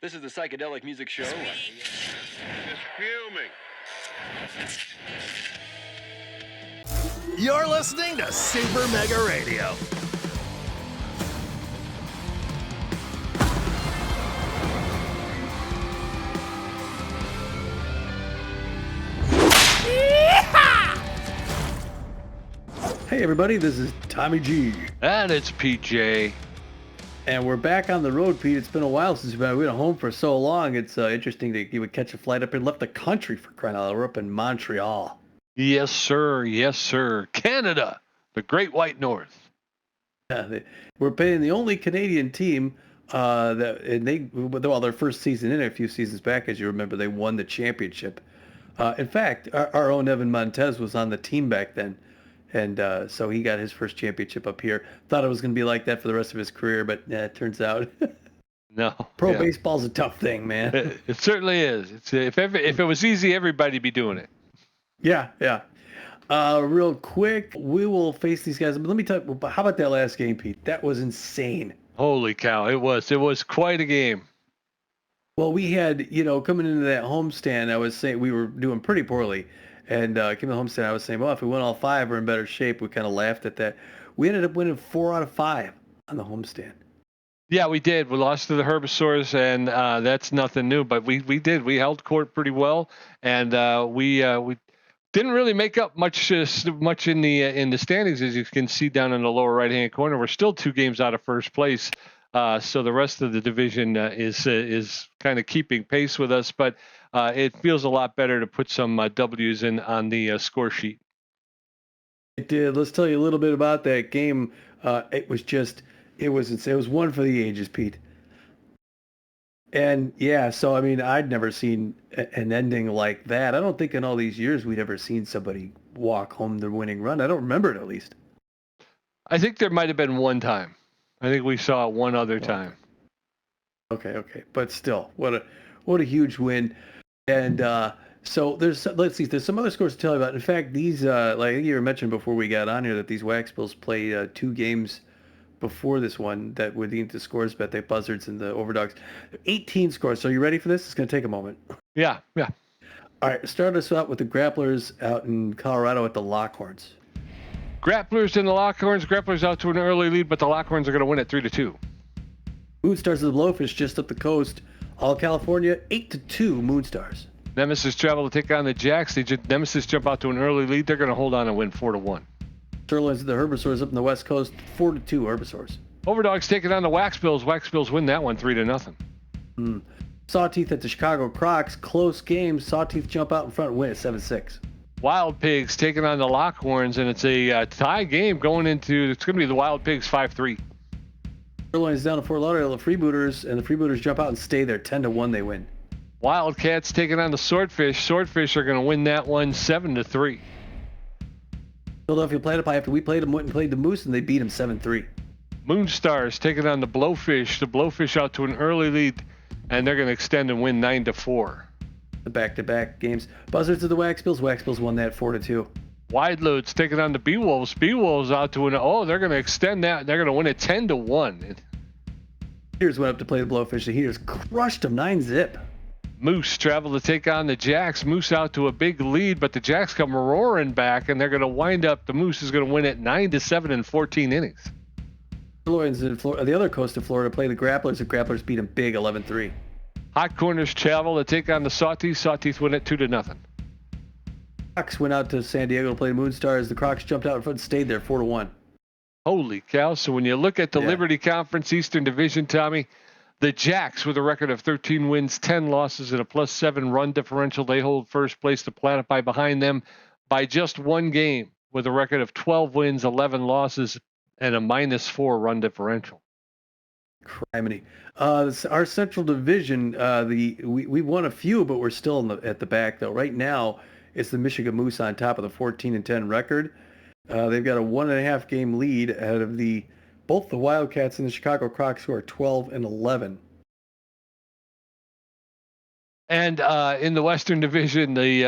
This is the Psychedelic Music Show. Just fuming. You're listening to Super Mega Radio. Hey everybody, this is Tommy G. And it's PJ. And we're back on the road, Pete. It's been a while since we've been home for so long. It's interesting that you would catch a flight up and left the country for crying out loud. We're up in Montreal. Yes, sir. Yes, sir. Canada, the Great White North. Yeah, we're playing the only Canadian team their first season in a few seasons back, as you remember, they won the championship. In fact, our own Evan Montez was on the team back then. And so he got his first championship up here. Thought it was going to be like that for the rest of his career, but it turns out no. Pro baseball's a tough thing, man. It certainly is. If it was easy, everybody'd be doing it. Yeah. Real quick, we will face these guys. But let me tell you, how about that last game, Pete? That was insane. Holy cow! It was quite a game. Well, we had coming into that homestand, I was saying we were doing pretty poorly. And came to the homestand, I was saying, well, if we win all five, we're in better shape. We kind of laughed at that. We ended up winning 4 out of 5 on the homestand. Yeah, we did. We lost to the Herbivores, and that's nothing new. But we did. We held court pretty well, and we didn't really make up much in the standings, as you can see down in the lower right-hand corner. We're still 2 games out of first place, so the rest of the division is kind of keeping pace with us, but. It feels a lot better to put some W's in on the score sheet. It did. Let's tell you a little bit about that game. It was one for the ages, Pete. And yeah, so I mean, I'd never seen an ending like that. I don't think in all these years we'd ever seen somebody walk home the winning run. I don't remember it, at least. I think there might have been one time. I think we saw it one other time. Okay. But still, what a huge win. And so there's some other scores to tell you about. In fact, these, like you mentioned before we got on here, that these Waxbills played 2 games before this one that would lead to scores bet, the Buzzards and the Overdogs. 18 scores. So are you ready for this? It's going to take a moment. Yeah. All right, start us out with the Grapplers out in Colorado at the Lockhorns. Grapplers and the Lockhorns. Grapplers out to an early lead, but the Lockhorns are going to win at 3-2. Moonstars of the Blowfish just up the coast. All California, 8-2 Moonstars. Nemesis travel to take on the Jacks. Nemesis jump out to an early lead. They're going to hold on and win 4-1. Sirloins of the Herbivores up in the West Coast, 4-2 Herbivores. Overdogs taking on the Waxbills. Waxbills win that one 3-0. Sawteeth at the Chicago Crocs, close game. Sawteeth jump out in front and win at 7-6. Wild Pigs taking on the Lockhorns, and it's a tie game going into. It's going to be the Wild Pigs 5-3. Sirloins down to Fort Lauderdale, the Freebooters, and the Freebooters jump out and stay there. 10-1 they win. Wildcats taking on the Swordfish. Swordfish are going to win that one 7-3. Philadelphia Platypi, after we played them, went and played the Moose, and they beat them 7-3. Moonstars taking on the Blowfish. The Blowfish out to an early lead, and they're going to extend and win 9-4. The back-to-back games. Buzzards of the Waxbills. Waxbills won that 4-2. Wide Loads taking on the B-Wolves. B-Wolves out to they're going to extend that. They're going to win it 10-1. Heaters went up to play the Blowfish. The Heaters crushed them 9-0. Moose travel to take on the Jacks. Moose out to a big lead, but the Jacks come roaring back, and they're going to wind up. The Moose is going to win it 9-7 in 14 innings. Sirloins in the other coast of Florida play the Grapplers. The Grapplers beat them big 11-3. Hot Corners travel to take on the Sawteeth. Sawteeth win it 2-0. Crocs went out to San Diego to play the Moonstars. The Crocs jumped out in front and stayed there 4-1. Holy cow. So when you look at the Liberty Conference Eastern Division, Tommy, the Jacks with a record of 13 wins, 10 losses, and a +7 run differential, they hold first place. The Platypi behind them by just 1 game with a record of 12 wins, 11 losses, and a -4 run differential. Criminy. Our Central Division, we won a few, but we're still at the back, though. Right now, it's the Michigan Moose on top of the 14-10 record. They've got a 1.5 game lead ahead of both the Wildcats and the Chicago Crocs, who are 12-11. And in the Western Division, the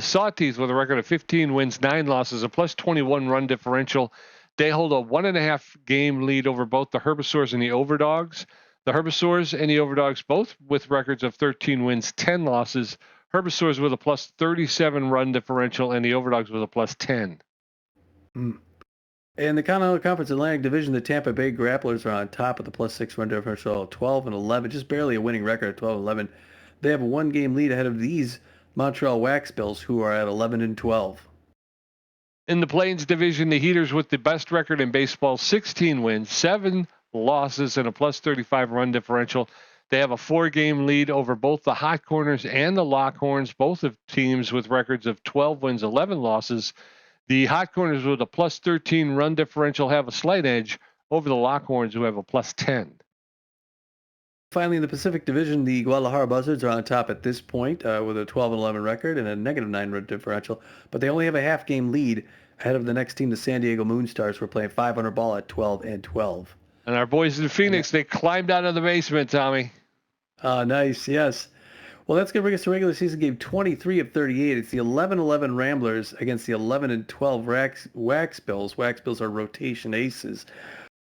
Sawteeth with a record of 15 wins, 9 losses, a +21 run differential. They hold a 1.5 game lead over both the Herbivores and the Overdogs. The Herbisaurs and the Overdogs both with records of 13 wins, 10 losses. Herbisaurs with a plus 37 run differential, and the Overdogs with a plus 10. Mm. In the Continental Conference Atlantic Division, the Tampa Bay Grapplers are on top of the plus 6 run differential, 12 and 11, just barely a winning record at 12 and 11. They have a 1-game lead ahead of these Montreal Waxbills, who are at 11 and 12. In the Plains Division, the Heaters with the best record in baseball, 16 wins, 7 losses, and a plus 35 run differential. They have a 4-game lead over both the Hot Corners and the Lockhorns, both of teams with records of 12 wins, 11 losses. The Hot Corners with a plus 13 run differential have a slight edge over the Lockhorns, who have a plus 10. Finally, in the Pacific Division, the Guadalajara Buzzards are on top at this point with a 12 and 11 record and a negative 9 run differential, but they only have a half-game lead ahead of the next team, the San Diego Moonstars, who are playing 500 ball at 12 and 12. And our boys in Phoenix, they climbed out of the basement, Tommy. Nice, yes. Well, that's going to bring us to regular season game 23 of 38. It's the 11-11 Ramblers against the 11 and 12 Waxbills. Waxbills are rotation aces.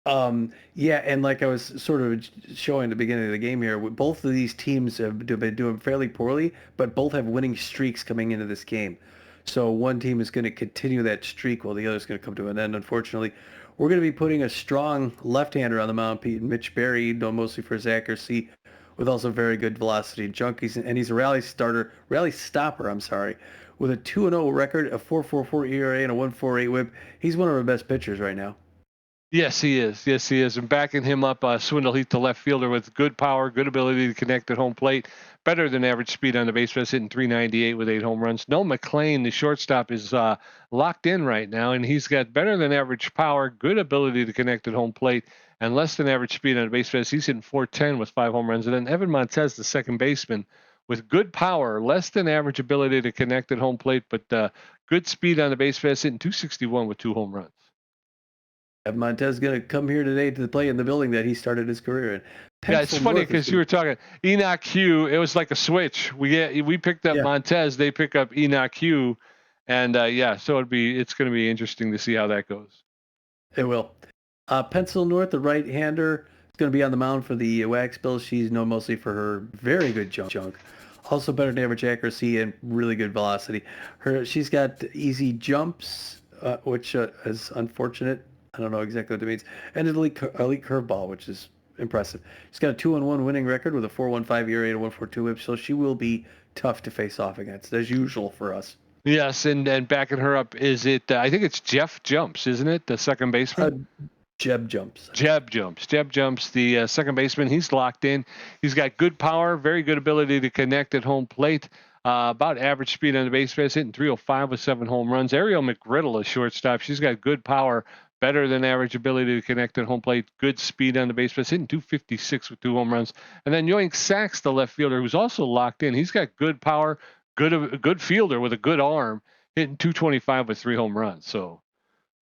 Yeah, and like I was sort of showing at the beginning of the game here, both of these teams have been doing fairly poorly, but both have winning streaks coming into this game. So one team is going to continue that streak while the other is going to come to an end, unfortunately. We're going to be putting a strong left-hander on the mound, Pete, Mitch Berry, known mostly for his accuracy, with also very good velocity and junkies, and he's a rally stopper, with a 2-0 record, a 4.44 ERA, and a 1.48 WHIP. He's one of our best pitchers right now. Yes, he is. Yes, he is. And backing him up, Swindle Heath, the left fielder, with good power, good ability to connect at home plate, better than average speed on the base pass, hitting .398 with 8 home runs. Noah McLean, the shortstop, is locked in right now, and he's got better than average power, good ability to connect at home plate, and less than average speed on the base pass. He's hitting .410 with 5 home runs. And then Evan Montez, the second baseman, with good power, less than average ability to connect at home plate, but good speed on the base pass, hitting .261 with 2 home runs. Montez is going to come here today to play in the building that he started his career in. Yeah, it's funny because you were talking Enoch Hugh. It was like a switch. We picked up Montez. They pick up Enoch Hugh, and so it's going to be interesting to see how that goes. It will. Pencil North, the right-hander, is going to be on the mound for the Waxbills. She's known mostly for her very good junk. Also better than average accuracy and really good velocity. She's got easy jumps, which is unfortunate. I don't know exactly what that means. And an elite curveball, which is impressive. She's got a 2-1 winning record with a 4.15 ERA and a 1.42 WHIP, so she will be tough to face off against, as usual for us. Yes, and backing her up, is it? I think it's Jeff Jumps, isn't it? The second baseman. Jeb Jumps, the second baseman. He's locked in. He's got good power, very good ability to connect at home plate. About average speed on the base pass, hitting .305 with 7 home runs. Ariel McGriddle, a shortstop. She's got good power, better than average ability to connect at home plate, good speed on the base pass, hitting .256 with 2 home runs. And then Yoink Sachs, the left fielder, who's also locked in. He's got good power, good fielder with a good arm, hitting .225 with 3 home runs. So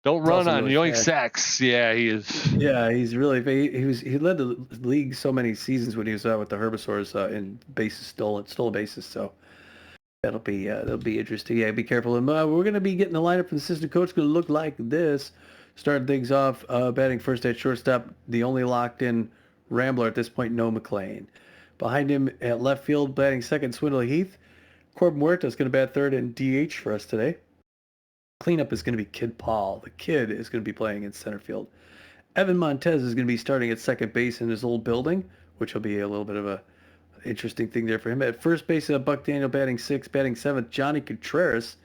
don't run on Yoink Sachs. Yeah, he is. Yeah, he's really he led the league so many seasons when he was out with the Herbisaurs in stolen bases. So that'll be interesting. Yeah, be careful. And we're going to be getting the lineup from the assistant coach. Going to look like this. Starting things off, batting first at shortstop, the only locked-in Rambler at this point, Noah McLean. Behind him at left field, batting second, Swindle Heath. Corbin Huerta is going to bat third and DH for us today. Cleanup is going to be Kid Paul. The kid is going to be playing in center field. Evan Montez is going to be starting at second base in his old building, which will be a little bit of a interesting thing there for him. At first base, Buck Daniel batting sixth, batting seventh, Johnny Contreras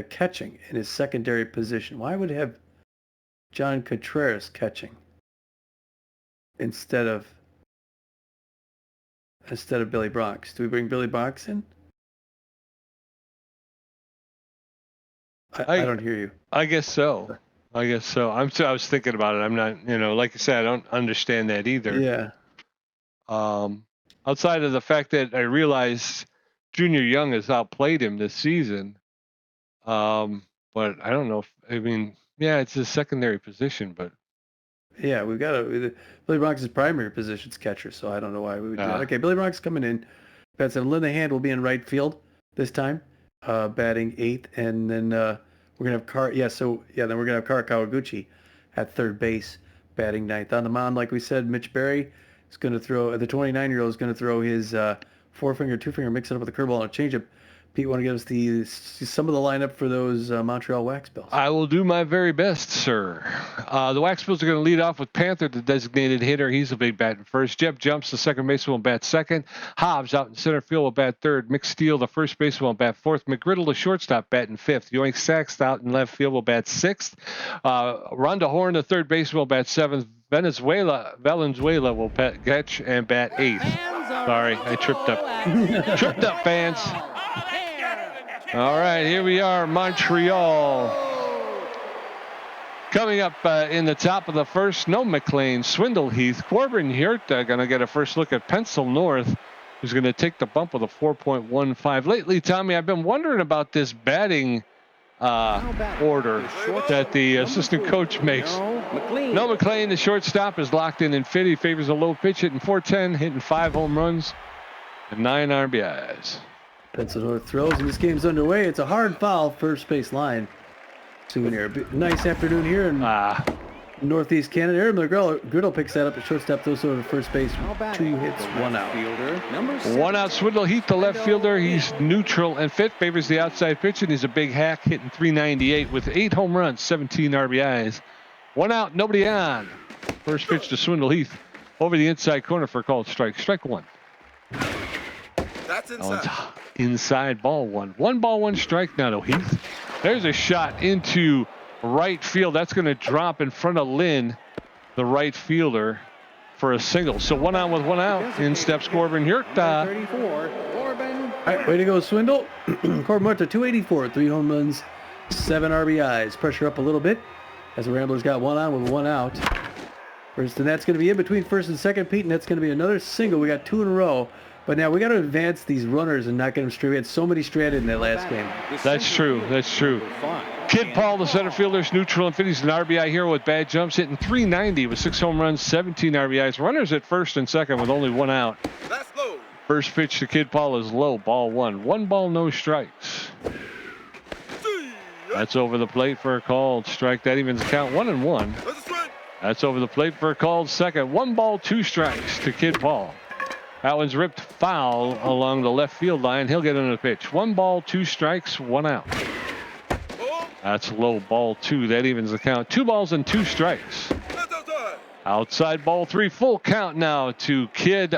catching in his secondary position. Why would have John Contreras catching instead of Billy Bronx? Do we bring Billy Bronx in? I don't hear you. I guess so. I was thinking about it. I'm not, like I said, I don't understand that either. Yeah. Outside of the fact that I realized Junior Young has outplayed him this season. But I don't know it's his secondary position, but yeah, we've got Billy Bronx's primary position's catcher, so I don't know why we would do that. Okay, Billy Bronx coming in. Pat said Linda Hand will be in right field this time, batting eighth, and then we're gonna have then we're gonna have Kara Kawaguchi at third base, batting ninth. On the mound, like we said, Mitch Berry, is going to throw. The 29-year-old is going to throw his 4-finger, 2-finger, mix it up with a curveball and a changeup. Pete, want to give us some of the lineup for those Montreal Waxbills? I will do my very best, sir. The Waxbills are going to lead off with Panther, the designated hitter. He's a big bat in first. Jeb Jumps, the second baseman, will bat second. Hobbs out in center field will bat third. Mick Steele, the first baseman, will bat fourth. McGriddle, the shortstop, bat in fifth. Yoink Sax out in left field will bat sixth. Rhonda Horn, the third baseman, will bat seventh. Valenzuela will catch and bat eighth. Sorry, I tripped up. Tripped up, fans. All right, here we are, Montreal. Coming up in the top of the first, no McLean, Swindle Heath, Corbin Hurta going to get a first look at Pencil North, who's going to take the bump with a 4.15. Lately, Tommy, I've been wondering about this batting order that the assistant coach makes. No McLean, the shortstop, is locked in fit. He favors a low pitch, hitting .410, hitting 5 home runs and 9 RBIs. Pencil North throws, and this game's underway. It's a hard foul, first base line. Souvenir. Nice afternoon here in Northeast Canada. Aaron McGriddle picks that up at shortstop, throws over to first base. 2 hits, 1 out. 1 out, Swindle Heath, the left fielder. He's neutral and fit, favors the outside pitch, and he's a big hack, hitting .398 with 8 home runs, 17 RBIs. 1 out, nobody on. First pitch to Swindle Heath. Over the inside corner for a called strike. Strike 1. That's inside. Inside, ball 1. 1 ball, 1 strike now to Heath. There's a shot into right field. That's going to drop in front of Lynn, the right fielder, for a single. So 1 out with 1 out. In steps Corbin Hurta. 34. All right, way to go, Swindle. Corbin Hurta, 284, 3 home runs, 7 RBIs. Pressure up a little bit as the Ramblers got 1 on with 1 out. First, and that's going to be in between first and second, Pete, and that's going to be another single. We got 2 in a row. But now we got to advance these runners and not get them straight. We had so many stranded in that last game. That's true. That's true. Kid Paul, the center fielder, is neutral and fit. He's an RBI hero with bad jumps, hitting .390 with 6 home runs, 17 RBIs. Runners at first and second with only 1 out. That's low. First pitch to Kid Paul is low, ball 1. 1 ball, no strikes. That's over the plate for a called strike. That evens the count 1-1. That's over the plate for a called second. 1 ball, 2 strikes to Kid Paul. That one's ripped foul along the left field line. He'll get into the pitch. 1 ball, 2 strikes, 1 out. That's low, ball 2. That evens the count. 2 balls and 2 strikes. Outside, ball 3. Full count now to Kid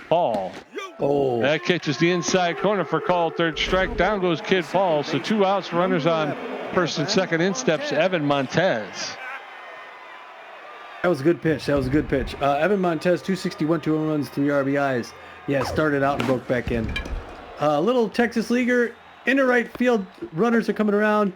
Paul. Oh. That catches the inside corner for call. 3rd strike. Down goes Kid Paul. So 2 outs. Runners on first and second. In steps Evan Montez. That was a good pitch. Evan Montez, 261, 2 home runs, 3 RBIs. Yeah, started out and broke back in. Little Texas leaguer into right field. Runners are coming around.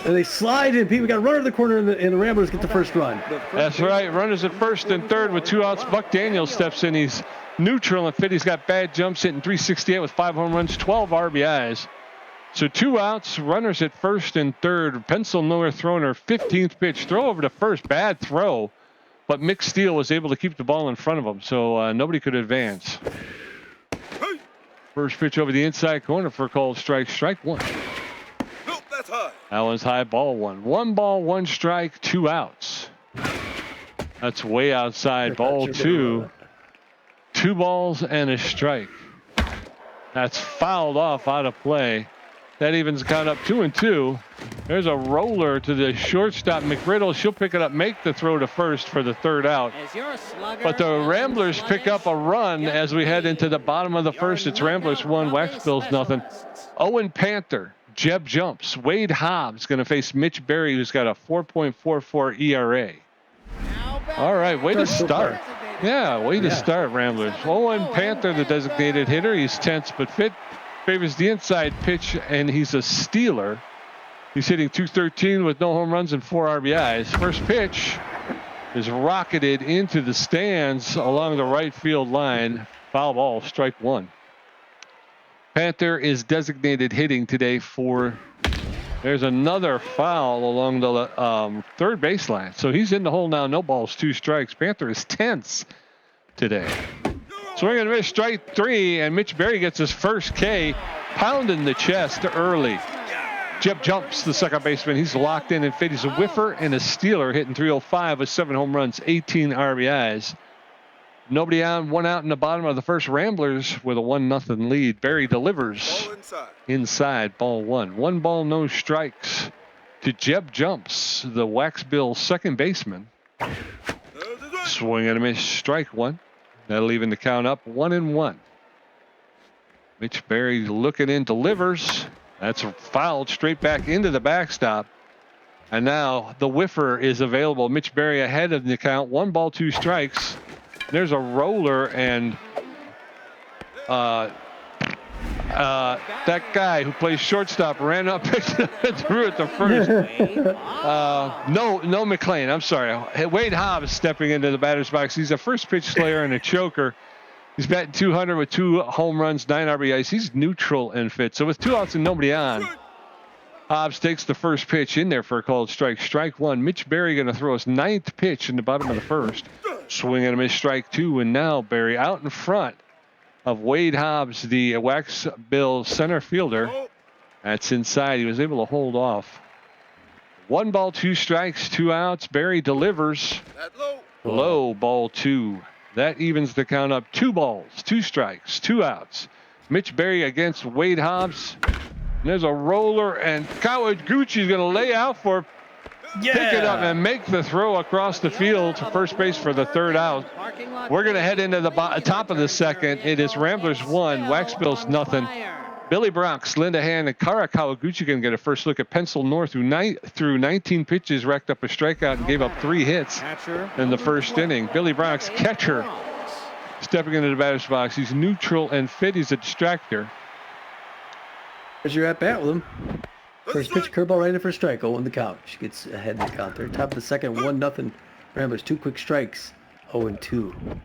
And they slide in. Pete, we got a runner in the corner, and the Ramblers get the first run. That's right. Runners at first and third with 2 outs. Buck Daniels steps in. He's neutral and fit. He's got bad jumps, hitting .368 with 5 home runs, 12 RBIs. So 2 outs, runners at first and third. Pencil North throwing her 15th pitch. Throw over to first. Bad throw. But Mick Steele was able to keep the ball in front of him, so nobody could advance. First pitch over the inside corner for a called strike. Strike 1. Nope, that's high. That one's high, ball 1. 1 ball, 1 strike, 2 outs. That's way outside, ball 2. 2 balls and a strike. That's fouled off out of play. That evens count up 2-2. There's a roller to the shortstop, McGriddle. She'll pick it up, make the throw to first for the 3rd out. But the Ramblers pick up a run as we head into the bottom of the first. It's Ramblers 1, Waxbills nothing. Owen Panther, Jeb Jumps. Wade Hobbs going to face Mitch Berry, who's got a 4.44 ERA. All right, way to start. Yeah, way to start, Ramblers. Owen Panther, the designated hitter. He's tense but fit. Favors the inside pitch, and he's a stealer. He's hitting .213 with no home runs and 4 RBIs. First pitch is rocketed into the stands along the right field line. Foul ball, strike 1. Panther is designated hitting today for. There's another foul along the 3rd baseline. So he's in the hole now. No balls, 2 strikes. Panther is tense today. Swing and miss, strike 3, and Mitch Berry gets his first K, pounding the chest early. Jeb Jumps, the second baseman. He's locked in and fit. He's a whiffer and a stealer, hitting .305 with 7 home runs, 18 RBIs. Nobody on, one out in the bottom of the first. Ramblers with a 1-0 lead. Barry delivers Ball inside. inside, ball one. 1 ball, no strikes to Jeb Jumps, the Waxbills second baseman. There's a strike. Swing and a miss, strike one. That'll even the count up 1-1. Mitch Barry looking in, delivers. That's fouled straight back into the backstop. And now the whiffer is available. Mitch Barry ahead of the count. 1 ball, 2 strikes. There's a roller, and that guy who plays shortstop ran up and threw it to first. No McLean. I'm sorry. Wade Hobbs stepping into the batter's box. He's a first pitch slayer and a choker. He's batting 200 with 2 home runs, 9 RBIs. He's neutral and fit. So with 2 outs and nobody on, Hobbs takes the first pitch in there for a called strike. Strike one. Mitch Barry going to throw his 9th pitch in the bottom of the first. Swing and a miss, strike two. And now Barry out in front of Wade Hobbs, the Waxbills center fielder. That's inside. He was able to hold off. 1 ball, 2 strikes, 2 outs. Barry delivers. That low. Low, ball 2. That evens the count up. 2 balls, 2 strikes, 2 outs. Mitch Barry against Wade Hobbs. And there's a roller, and Kawaguchi is going to lay out for pick it up and make the throw across the field to first base for the 3rd out. We're going to head into the top of the second. It is Ramblers 1, Waxbills nothing. Billy Bronx, Linda Hand, and Kara Kawaguchi going to get a first look at Pencil North, through 19 pitches, racked up a strikeout and gave up 3 hits in the first inning. Billy Bronx, catcher, stepping into the batter's box. He's neutral and fit. He's a distractor. As you're at bat with him. First pitch, curveball right in for a strike. 0-1 the count. She gets ahead in the count there. Top of the second, 1-0. Ramblers, 2 quick strikes. 0-2.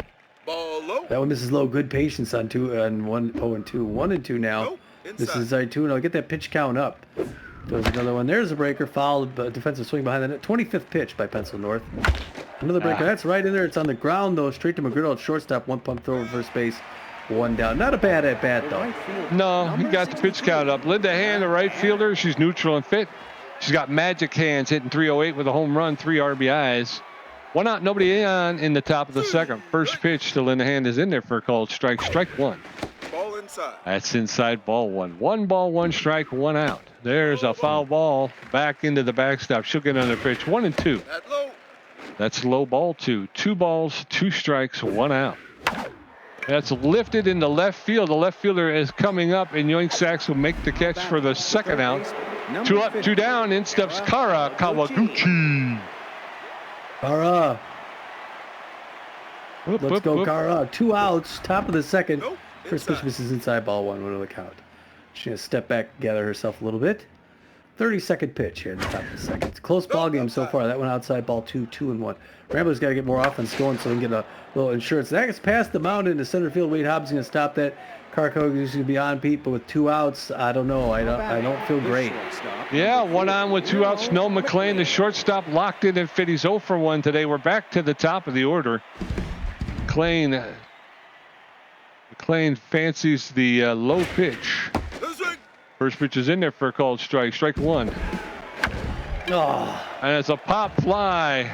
Ball low. That one misses low. Good patience on 2 and 1. 0-2. 1-2 now. Low. This Inside. is inside 2. Now get that pitch count up. There's another one. There's a breaker. Fouled, but defensive swing behind the net. 25th pitch by Pencil North. Another breaker. That's right in there. It's on the ground though. Straight to McGriddle at shortstop. 1 pump throw over first base. 1 down. Not a bad at bat though. No, he got the pitch count up. Linda Hand, the right fielder, she's neutral and fit. She's got magic hands, hitting 308 with a home run, 3 RBIs. 1 out, nobody on in the top of the second. First pitch to Linda Hand is in there for a called strike. Strike one. Ball inside. That's inside, ball one. 1 ball, 1 strike, 1 out. There's a foul ball back into the backstop. She'll get another pitch. 1 and 2. That low. That's low, ball 2. 2 balls, 2 strikes, 1 out. That's lifted into left field. The left fielder is coming up, and Yoink Sachs will make the catch for the 2nd out. 2 up, 2 down. In steps Kara Kawaguchi. Kara. Whoop, Let's whoop, go, whoop. Kara. 2 outs. Top of the second. Nope. First pitch Inside. misses inside, ball 1. 1 on the count. She's going to step back, gather herself a little bit. 32nd pitch here in the top of the second. It's a close ball game so far. That one outside, ball 2, 2 and 1. Ramblers got to get more offense going so they can get a little insurance. That gets past the mound into center field. Wade Hobbs is going to stop that. Carco is going to be on, Pete, but with 2 outs, I don't know. I don't feel great. Yeah, 1 on with 2 outs. Snow McLean, the shortstop, locked in and fit. He's 0 for 1 today. We're back to the top of the order. McLean fancies the low pitch. There's a First pitch is in there for a called strike. Strike 1. Oh, And it's a pop fly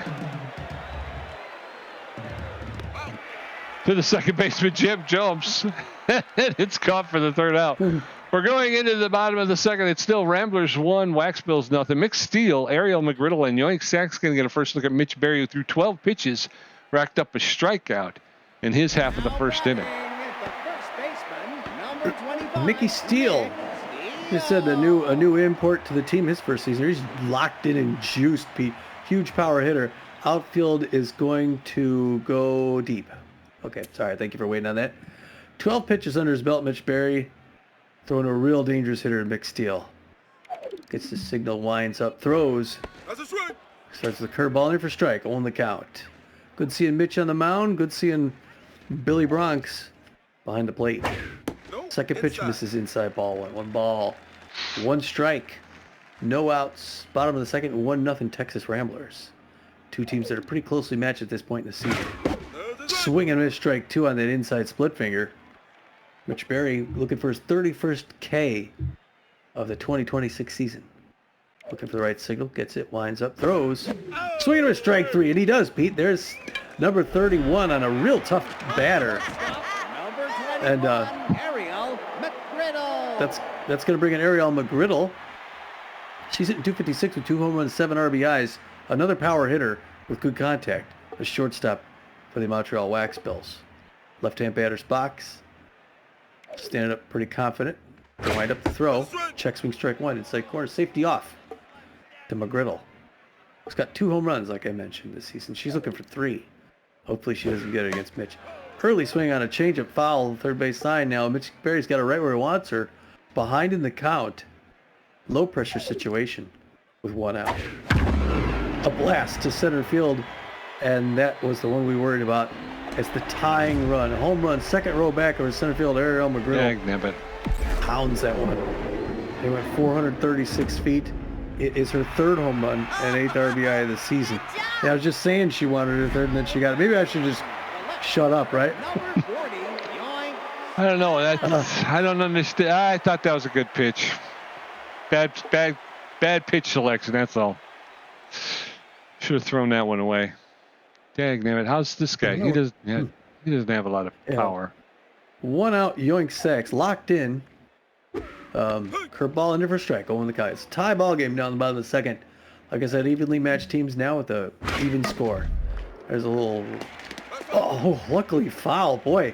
to the second baseman. Jeb jumps. It's caught for the 3rd out. We're going into the bottom of the second. It's still Ramblers 1, Waxbills nothing. Mick Steele, Ariel McGriddle, and Yoink Sachs going to get a first look at Mitch Barry, who threw 12 pitches, racked up a strikeout in his half of the first inning. Mickey Steele. You said a new import to the team his first season. He's locked in and juiced, Pete. Huge power hitter. Outfield is going to go deep. Okay, sorry. Thank you for waiting on that. 12 pitches under his belt, Mitch Barry. Throwing a real dangerous hitter in Mick Steele. Gets the signal, winds up, throws. That's a strike. Starts the curveball in for strike, on the count. Good seeing Mitch on the mound. Good seeing Billy Bronx behind the plate. No. Second pitch Inside. misses inside, ball 1. 1 ball, 1 strike. No outs. Bottom of the second, 1-0 Texas Ramblers. 2 teams that are pretty closely matched at this point in the season. There's a strike. Swing and miss, strike 2 on that inside split finger. Mitch Barry looking for his 31st K of the 2026 season. Looking for the right signal, gets it, winds up, throws. Swing and a miss, strike 3, and he does, Pete. There's number 31 on a real tough batter. And Ariel McGriddle. that's going to bring in Ariel McGriddle. She's hitting 256 with 2 home runs, 7 RBIs. Another power hitter with good contact. A shortstop for the Montreal Waxbills. Left-hand batter's box. Standing up pretty confident. Wind up the throw. Check swing strike one. Inside corner. Safety off to McGriddle. She's got 2 home runs, like I mentioned, this season. She's looking for 3. Hopefully she doesn't get it against Mitch. Early swing on a changeup foul. Third base line now. Mitch Berry's got her right where he wants her. Behind in the count. Low pressure situation with 1 out. A blast to center field. And that was the one we worried about. It's the tying run. A home run. Second row back over center field. Ariel McGriddle pounds that one. They went 436 feet. It is her 3rd home run and 8th RBI of the season. Yeah, I was just saying she wanted her 3rd and then she got it. Maybe I should just shut up, right? I don't know. I don't understand. I thought that was a good pitch. Bad pitch selection. That's all. Should have thrown that one away. Dang, how's this guy? He doesn't have a lot of power. 1 out. Yoink Sacks locked in. Curveball into for strike. Going the guy. It's a tie ball game down the bottom of the 2nd. Like I said, evenly matched teams now with a even score. There's a little. Oh, luckily foul. Boy.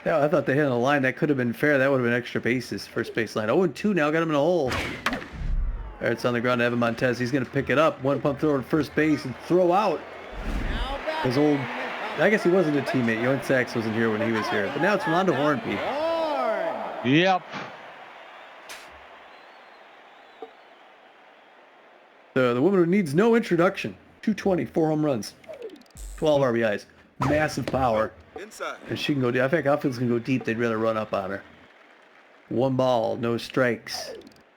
Yeah, I thought they hit on the line. That could have been fair. That would have been extra bases. First base line. 0-2 now. Got him in a hole. There, it's on the ground to Evan Montez. He's going to pick it up. 1 pump throw to first base and throw out. His old. I guess he wasn't a teammate. Yoink Sacks wasn't here when he was here. But now it's Rolando Hornby. Yep. The woman who needs no introduction. 220, 4 home runs, 12 RBIs, massive power, and she can go deep. I think outfield's can go deep. They'd rather run up on her. 1 ball, no strikes.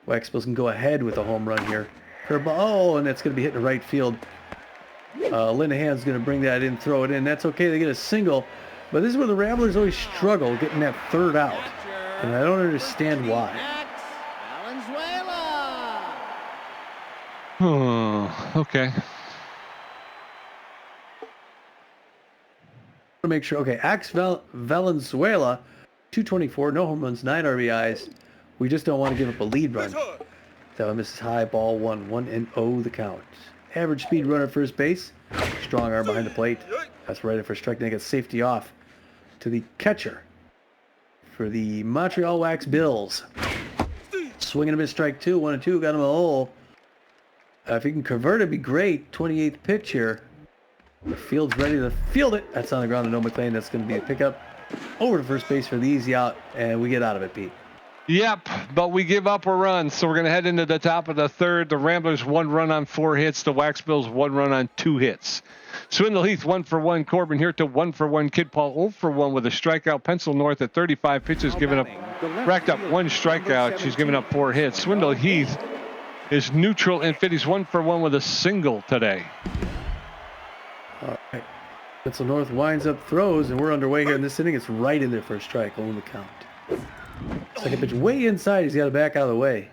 Waxbills can go ahead with a home run here. Curveball, oh, and that's going to be hitting the right field. Linehan's going to bring that in, throw it in. That's okay. They get a single, but this is where the Ramblers always struggle getting that 3rd out, and I don't understand why. Oh, okay. To make sure. Okay, Ax Valenzuela, 224, no home runs, 9 RBIs. We just don't want to give up a lead run. That one misses high, ball 1, 1-0 the count. Average speed runner first base. Strong arm behind the plate. That's right for strike. They get safety off to the catcher for the Montreal Waxbills. Swinging him in strike 2, 1-2, got him a hole. If he can convert it, it'd be great. 28th pitch here. The field's ready to field it. That's on the ground to Noah McLean. That's going to be a pickup over to first base for the easy out, and we get out of it, Pete. Yep, but we give up a run, so we're going to head into the top of the 3rd. The Ramblers 1 run on 4 hits. The Waxbills 1 run on 2 hits. Swindle Heath 1 for 1. Corbin Hirta 1 for 1. Kid Paul 0 for 1 with a strikeout. Pencil North at 35 pitches, racked up 1 strikeout. She's given up 4 hits. Swindle Heath is neutral and fit. He's 1 for 1 with a single today. All right. Pencil North winds up throws, and we're underway here in this inning. It's right in there for a strike, on the count. Second pitch way inside. He's got to back out of the way.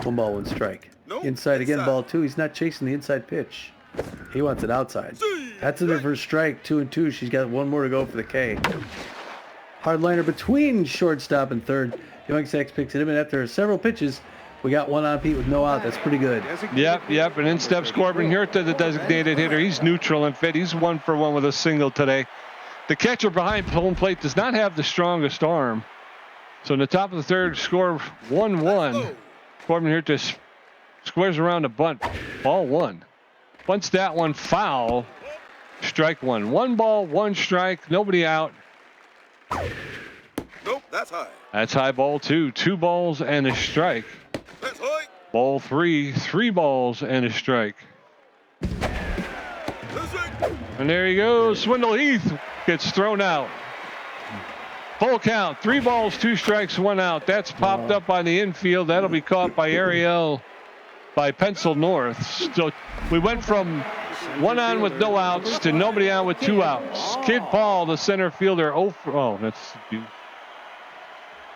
1 ball, 1 strike. Inside again, ball 2. He's not chasing the inside pitch. He wants it outside. That's in there for a strike. 2-2. She's got 1 more to go for the K. Hard liner between shortstop and 3rd. Yoink Sacks picks it in, and after several pitches, we got 1 on Pete with no out. That's pretty good. Yep. And in steps Corbin Hirta, the designated hitter. He's neutral and fit. He's 1 for 1 with a single today. The catcher behind home plate does not have the strongest arm. So in the top of the 3rd, score 1-1. Corbin Hirta squares around a bunt. Ball 1. Bunts that one foul. Strike 1. 1 ball, 1 strike. Nobody out. Nope, that's high. That's high, ball 2. 2 balls and a strike. That's high. Ball 3. 3 balls and a strike. That's right. And there he goes. Swindle Heath gets thrown out. Full count. 3 balls, 2 strikes, 1 out. That's popped up on the infield. That'll be caught by Ariel by Pencil North. So we went from 1 on with no outs to nobody on with 2 outs. Kid Paul, the center fielder, that's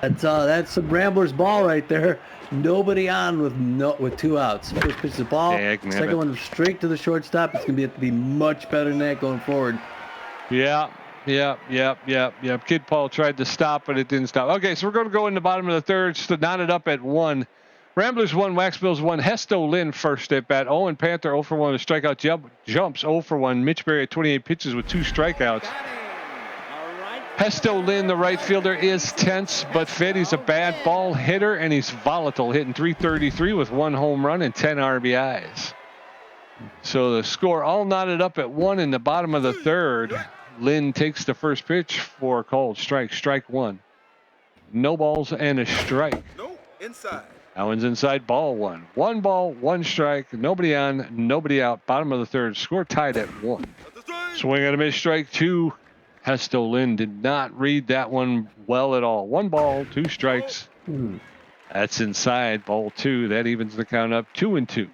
That's some Ramblers ball right there. Nobody on with 2 outs. First pitch is a ball. Second one straight to the shortstop. It's gonna be much better than that going forward. Yeah. Kid Paul tried to stop, but it didn't stop. Okay, so we're going to go in the bottom of the third, knotted up at 1. Ramblers 1, Waxbills 1. Hesto Lynn first at bat. Owen Panther 0 for 1 with strikeout. Jumps 0 for 1. Mitch Berry at 28 pitches with 2 strikeouts. Hesto Lynn, the right fielder, is tense but fit. He's a bad ball hitter, and he's volatile, hitting .333 with 1 home run and 10 RBIs. So the score all knotted up at 1 in the bottom of the third. Lynn takes the first pitch for a called strike. Strike 1. No balls and a strike. No, inside. That one's inside, ball 1. 1 ball, 1 strike. Nobody on, nobody out. Bottom of the third. Score tied at 1. Swing and a miss, strike 2. Hesto Lynn did not read that one well at all. 1 ball, 2 strikes. That's inside, ball 2. That evens the count up 2-2.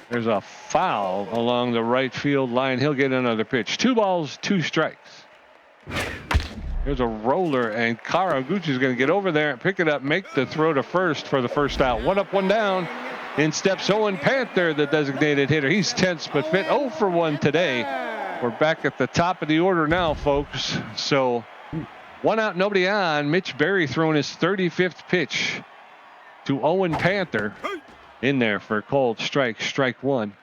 There's a foul along the right field line. He'll get another pitch. 2 balls, 2 strikes. There's a roller, and Karaguchi is going to get over there and pick it up, make the throw to first for the first out. 1 up, 1 down. In steps Owen Panther, the designated hitter. He's tense but fit. 0 for 1 today. We're back at the top of the order now, folks. So 1 out, nobody on. Mitch Berry throwing his 35th pitch to Owen Panther. In there for a called strike. Strike 1.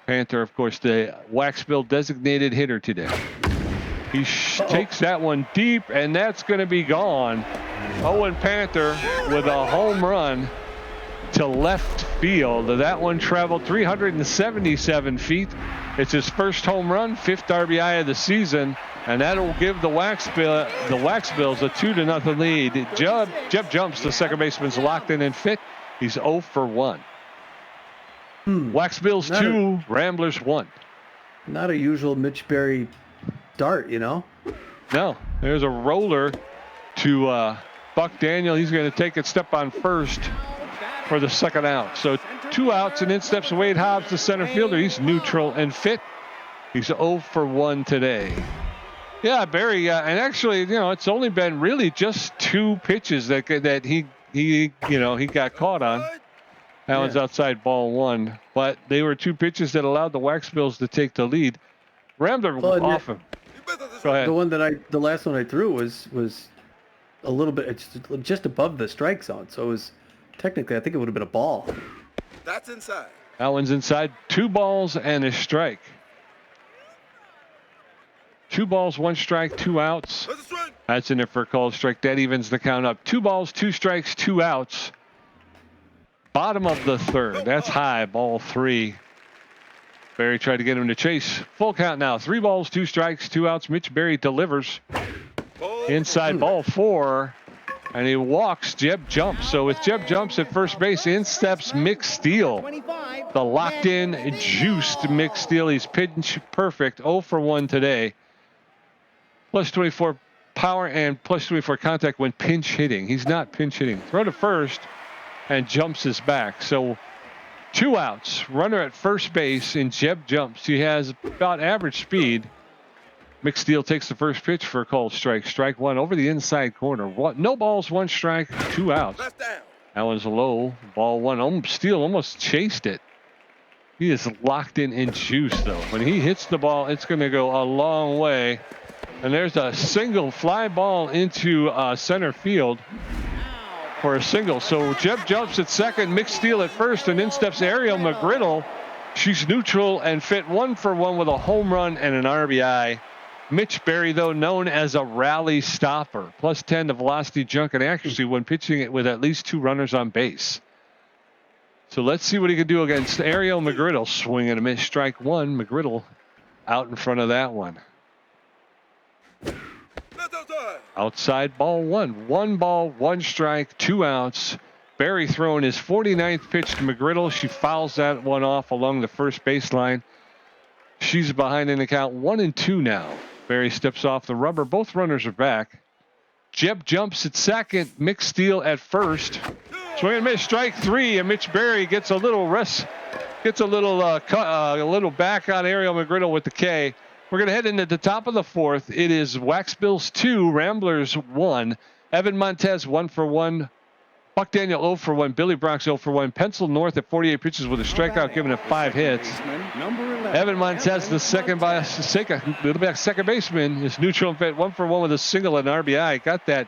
Panther, of course, the Waxbill designated hitter today. He takes that one deep, and that's going to be gone. Owen Panther with a home run to left field. That one traveled 377 feet. It's his first home run, 5th RBI of the season, and that'll give the Waxbills a 2-0 lead. Jeb Jumps, the second baseman's locked in and fit. He's 0 for 1. Waxbills 2, Ramblers 1. Not a usual Mitch Berry start, you know? No, there's a roller to Buck Daniel. He's going to take it, step on first for the second out. So 2 outs, and in steps Wade Hobbs, the center fielder. He's neutral and fit. He's 0 for 1 today. Yeah, Berry, and actually, it's only been really just 2 pitches that he got caught on. That one's outside, ball 1. But they were 2 pitches that allowed the Waxbills to take the lead. Rambler off him. Go ahead. The last one I threw was a little bit, just above the strike zone. So it was technically, I think it would have been a ball. That's inside. That one's inside. 2 balls and a strike. 2 balls, 1 strike, 2 outs. That's in there for a called strike. That evens the count up. 2 balls, 2 strikes, 2 outs. Bottom of the third. That's high, ball 3. Berry tried to get him to chase. Full count now. 3 balls, 2 strikes, 2 outs. Mitch Berry delivers. Inside, ball 4. And he walks. Jeb Jumps. So with Jeb Jumps at first base, in steps Mick Steele. The locked-in, juiced Mick Steele. He's pitch perfect. 0 for 1 today. Plus 24 power and plus 24 contact when pinch hitting. He's not pinch hitting. Throw to first and Jumps is back. So 2 outs. Runner at first base in Jeb Jumps. He has about average speed. Mick Steele takes the first pitch for a called strike. Strike 1 over the inside corner. No balls, 1 strike, 2 outs. That one's low. Ball 1. Steele almost chased it. He is locked in and juiced, though. When he hits the ball, it's going to go a long way. And there's a single fly ball into center field for a single. So Jeb Jumps at second, Mick Steele at first, and in steps Ariel McGriddle. She's neutral and fit 1 for 1 with a home run and an RBI. Mitch Berry, though, known as a rally stopper. Plus 10 to velocity, junk, and accuracy when pitching it with at least 2 runners on base. So let's see what he can do against Ariel McGriddle. Swing and a miss, strike 1. McGriddle out in front of that one. Outside, ball 1. 1 ball, 1 strike, 2 outs. Berry throwing his 49th pitch to McGriddle. She fouls that one off along the first baseline. She's behind in the count 1-2 now. Berry steps off the rubber. Both runners are back. Jeb Jumps at second. Mick Steele at first. Swing and miss, strike 3, and Mitch Berry gets a little rest, gets a little back on Ariel McGriddle with the K. We're going to head into the top of the fourth. It is Waxbills 2, Ramblers 1. Evan Montez 1 for 1. Buck Daniel 0 for 1. Billy Bronx 0 for 1. Pencil North at 48 pitches with a strikeout, giving it 5 hits. Evan Montez, the second baseman, is neutral and fit 1 for 1 with a single and RBI. Got that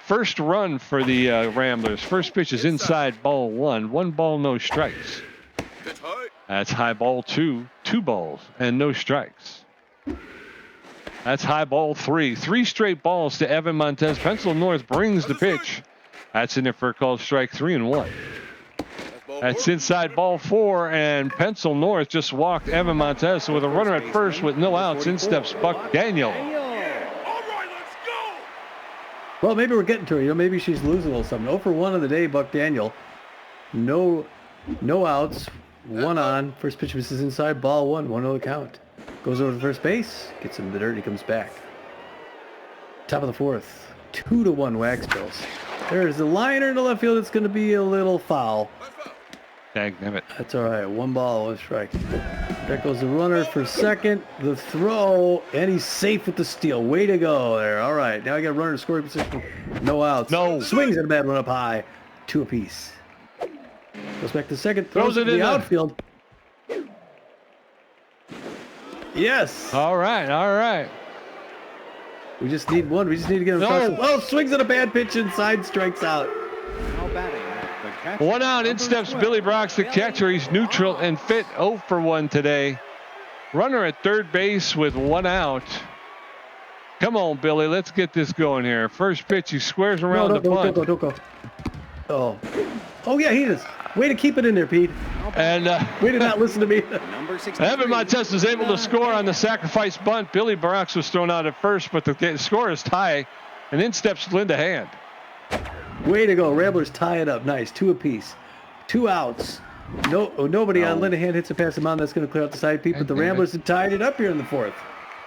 first run for the Ramblers. First pitch is inside, ball 1. 1 ball, no strikes. That's high ball 2. 2 balls and no strikes. That's high ball 3. 3 straight balls to Evan Montez. Pencil North brings the pitch. That's in there for a called strike 3-1. That's inside ball 4, and Pencil North just walked Evan Montez. So with a runner at first with no outs, in steps Buck Daniel. Well, maybe we're getting to her. Maybe she's losing a little something. 0 for 1 of the day, Buck Daniel. No outs. 1 on. First pitch misses inside, ball 1. 1-0 the count. Goes over to first base. Gets him the dirt. He comes back. Top of the fourth. 2-1 Waxbills. There's the liner in the left field. It's going to be a little foul. Damn it. That's all right. 1 ball, 1 strike. There goes the runner for second. The throw, and he's safe with the steal. Way to go there. All right. Now I got a runner in scoring position. No outs. No. Swings at a bad one up high. 2 apiece. Goes back to second. Throws it in the outfield. Yes. All right. We just need one. We just need to get him across. Oh, swings at a bad pitch inside, strikes out. Now batting, the catcher, 1 out. In steps Billy Bronx, the catcher. He's neutral and fit. 0 for 1 today. Runner at third base with 1 out. Come on, Billy. Let's get this going here. First pitch, he squares around the bunt. Don't go. Oh, yeah, he does. Way to keep it in there, Pete. And way to not listen to me. Evan Montez is able to score on the sacrifice bunt. Billy Bronx was thrown out at first, but the score is tie. And in steps Linda Hand. Way to go. Ramblers tie it up. Nice. 2 apiece. 2 outs. Nobody on. Linda Hand hits a pass him on. That's going to clear out the side, Pete. But the Ramblers have tied it up here in the fourth.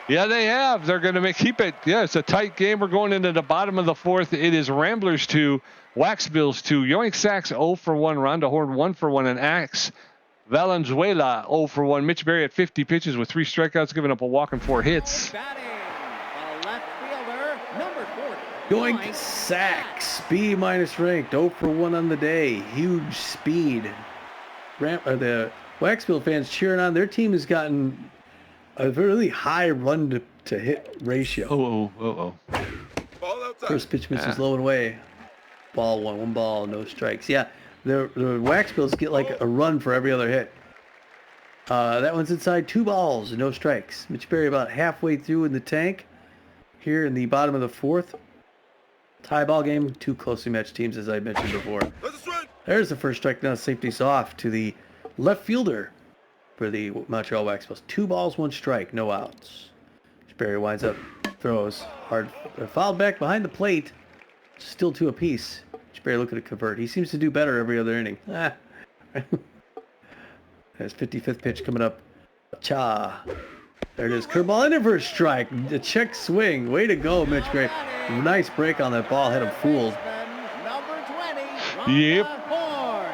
Yeah, they have. They're going to keep it. Yeah, it's a tight game. We're going into the bottom of the fourth. It is Ramblers 2, Waxbills 2. Yoink Sachs 0 for 1. Rhonda Horn 1 for 1. And Axe Valenzuela 0 for 1. Mitch Berry at 50 pitches with 3 strikeouts, giving up a walk and 4 hits. Batting, the left fielder, number 40. Yoink Sachs, B- ranked, 0 for 1 on the day. Huge speed. The Waxbill fans cheering on. Their team has gotten a really high run to hit ratio. First pitch misses low and away. Ball 1, 1 ball, no strikes. Yeah, the Waxbills get like a run for every other hit. That one's inside, 2 balls, no strikes. Mitch Berry about halfway through in the tank. Here in the bottom of the fourth. Tie ball game, 2 closely matched teams as I mentioned before. There's the first strike. Now safety's off to the left fielder for the Montreal Waxbills. 2 balls, 1 strike, no outs. Barry winds up, throws hard, fouled back behind the plate. Still 2 apiece. Barry looking to convert. He seems to do better every other inning. There's 55th pitch coming up. Cha. There it is. Curveball in there for a strike. The check swing. Way to go, Mitch Berry. Nice break on that ball. Had him fooled. Number 20. Yep. Horn.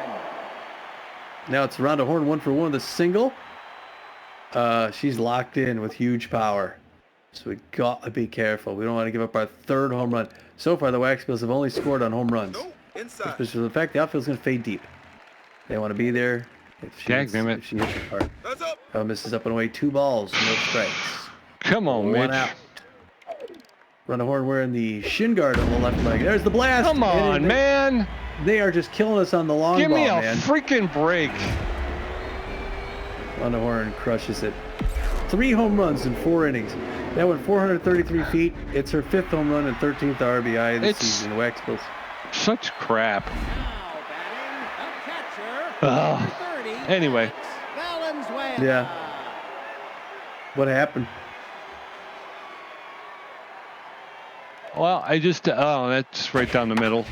Now it's Rhonda Horn 1 for 1 with a single. She's locked in with huge power. So we got to be careful. We don't want to give up our 3rd home run. So far, the Waxbills have only scored on home runs. Especially for the fact the outfield's going to fade deep. They want to be there. If she hits it hard. Misses up and away. 2 balls, no strikes. Come on, 1 Mitch. out. Rhonda Horn wearing the shin guard on the left leg. There's the blast. Come on, man. They are just killing us on the long Give ball, me a man. freaking break. Rhonda Horn crushes it. 3 home runs in 4 innings. That went 433 feet. It's her 5th home run and 13th RBI this season. Waxbills. Such crap. Now batting, the catcher, number 30. Anyway. Valenzuela. Yeah. What happened? Well, that's right down the middle.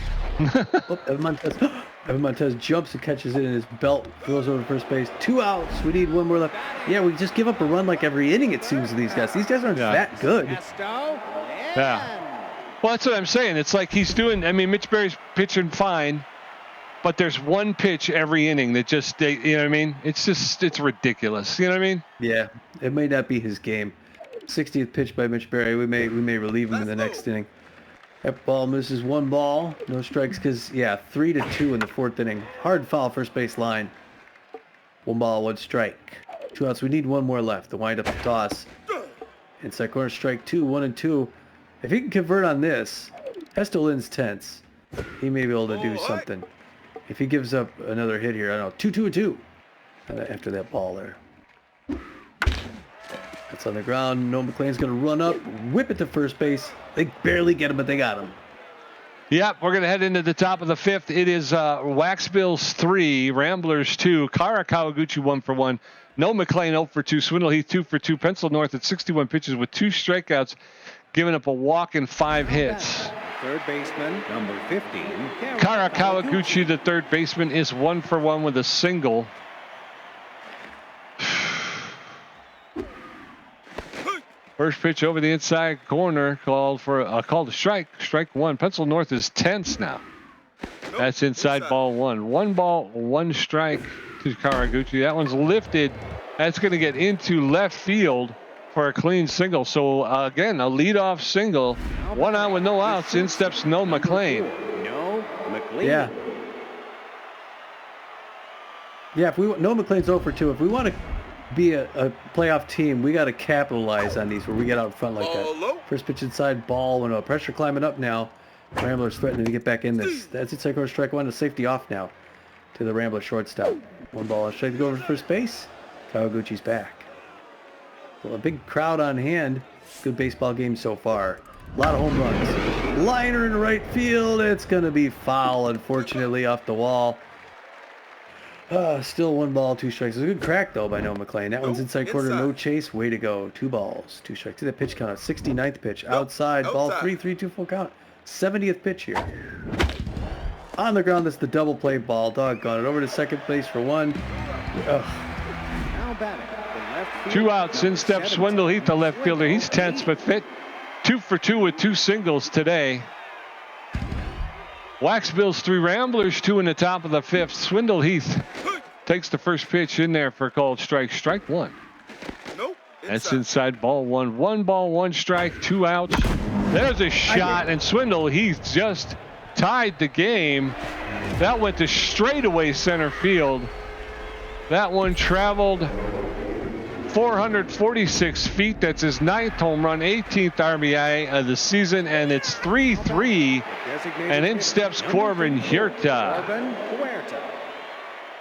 Evan Montez jumps and catches it in his belt, throws over to first base. 2 outs. We need 1 more left. Yeah, we just give up a run like every inning, it seems, to these guys. These guys aren't that good. Yeah. Well, that's what I'm saying. It's like he's doing, Mitch Berry's pitching fine, but there's 1 pitch every inning that just, you know what I mean? It's ridiculous. You know what I mean? Yeah, it may not be his game. 60th pitch by Mitch Berry. We may relieve him in the next inning. That ball misses 1 ball. No strikes because, 3-2 in the 4th inning. Hard foul first base line. 1 ball, 1 strike. 2 outs. We need 1 more left to wind up the toss. Inside corner, strike 2, 1-2. If he can convert on this, Hestolin's tense. He may be able to do something. If he gives up another hit here, I don't know, 2-2 after that ball there. That's on the ground. Noah McLean's going to run up, whip it to first base. They barely get him, but they got him. Yep, we're going to head into the top of the 5th. It is Waxbills 3, Ramblers 2, Kara Kawaguchi 1 for 1, Noah McLean 0 for 2, Swindle Heath 2 for 2, Pencil North at 61 pitches with 2 strikeouts, giving up a walk and 5 hits. Third baseman, number 15. Kara Kawaguchi, the third baseman, is 1 for 1 with a single. First pitch over the inside corner, called a strike. Strike 1. Pencil North is tense now. That's inside ball 1. 1 ball, 1 strike to Kawaguchi. That one's lifted. That's going to get into left field for a clean single. So again, a leadoff single. 1 out with no outs. In steps Noah McLean. No, McLean. Yeah. If Noah McLean's 0 for 2. If we want to be a playoff team, we got to capitalize on these where we get out front like that. First pitch inside, ball 1-0. Pressure climbing up now. Ramblers threatening to get back in this. That's inside corner, strike 1. The safety off now to the Rambler shortstop. 1 ball, 1 strike to go over to first base. Kawaguchi's back. So a big crowd on hand. Good baseball game so far. A lot of home runs. Liner in right field. It's going to be foul, unfortunately, off the wall. Still 1 ball, 2 strikes. It's a good crack, though, by Noah McLean. That one's inside corner, no chase. Way to go. 2 balls, 2 strikes. See the pitch count. 69th pitch. Outside, ball 3, 3-2 full count. 70th pitch here. On the ground, that's the double play ball. Doggone it. Over to second base for 1. Now batting. 2 outs. In steps Swindle Heath, the left fielder. He's tense but fit. 2 for 2 with 2 singles today. Waxbills 3, Ramblers 2 in the top of the 5th. Swindle Heath takes the first pitch in there for a called strike. Strike 1. That's inside ball 1. 1 ball, 1 strike, 2 outs. There's a shot, and Swindle Heath just tied the game. That went to straightaway center field. That one traveled 446 feet. That's his 9th home run, 18th RBI of the season, and it's 3-3. And in steps Corbin Huerta.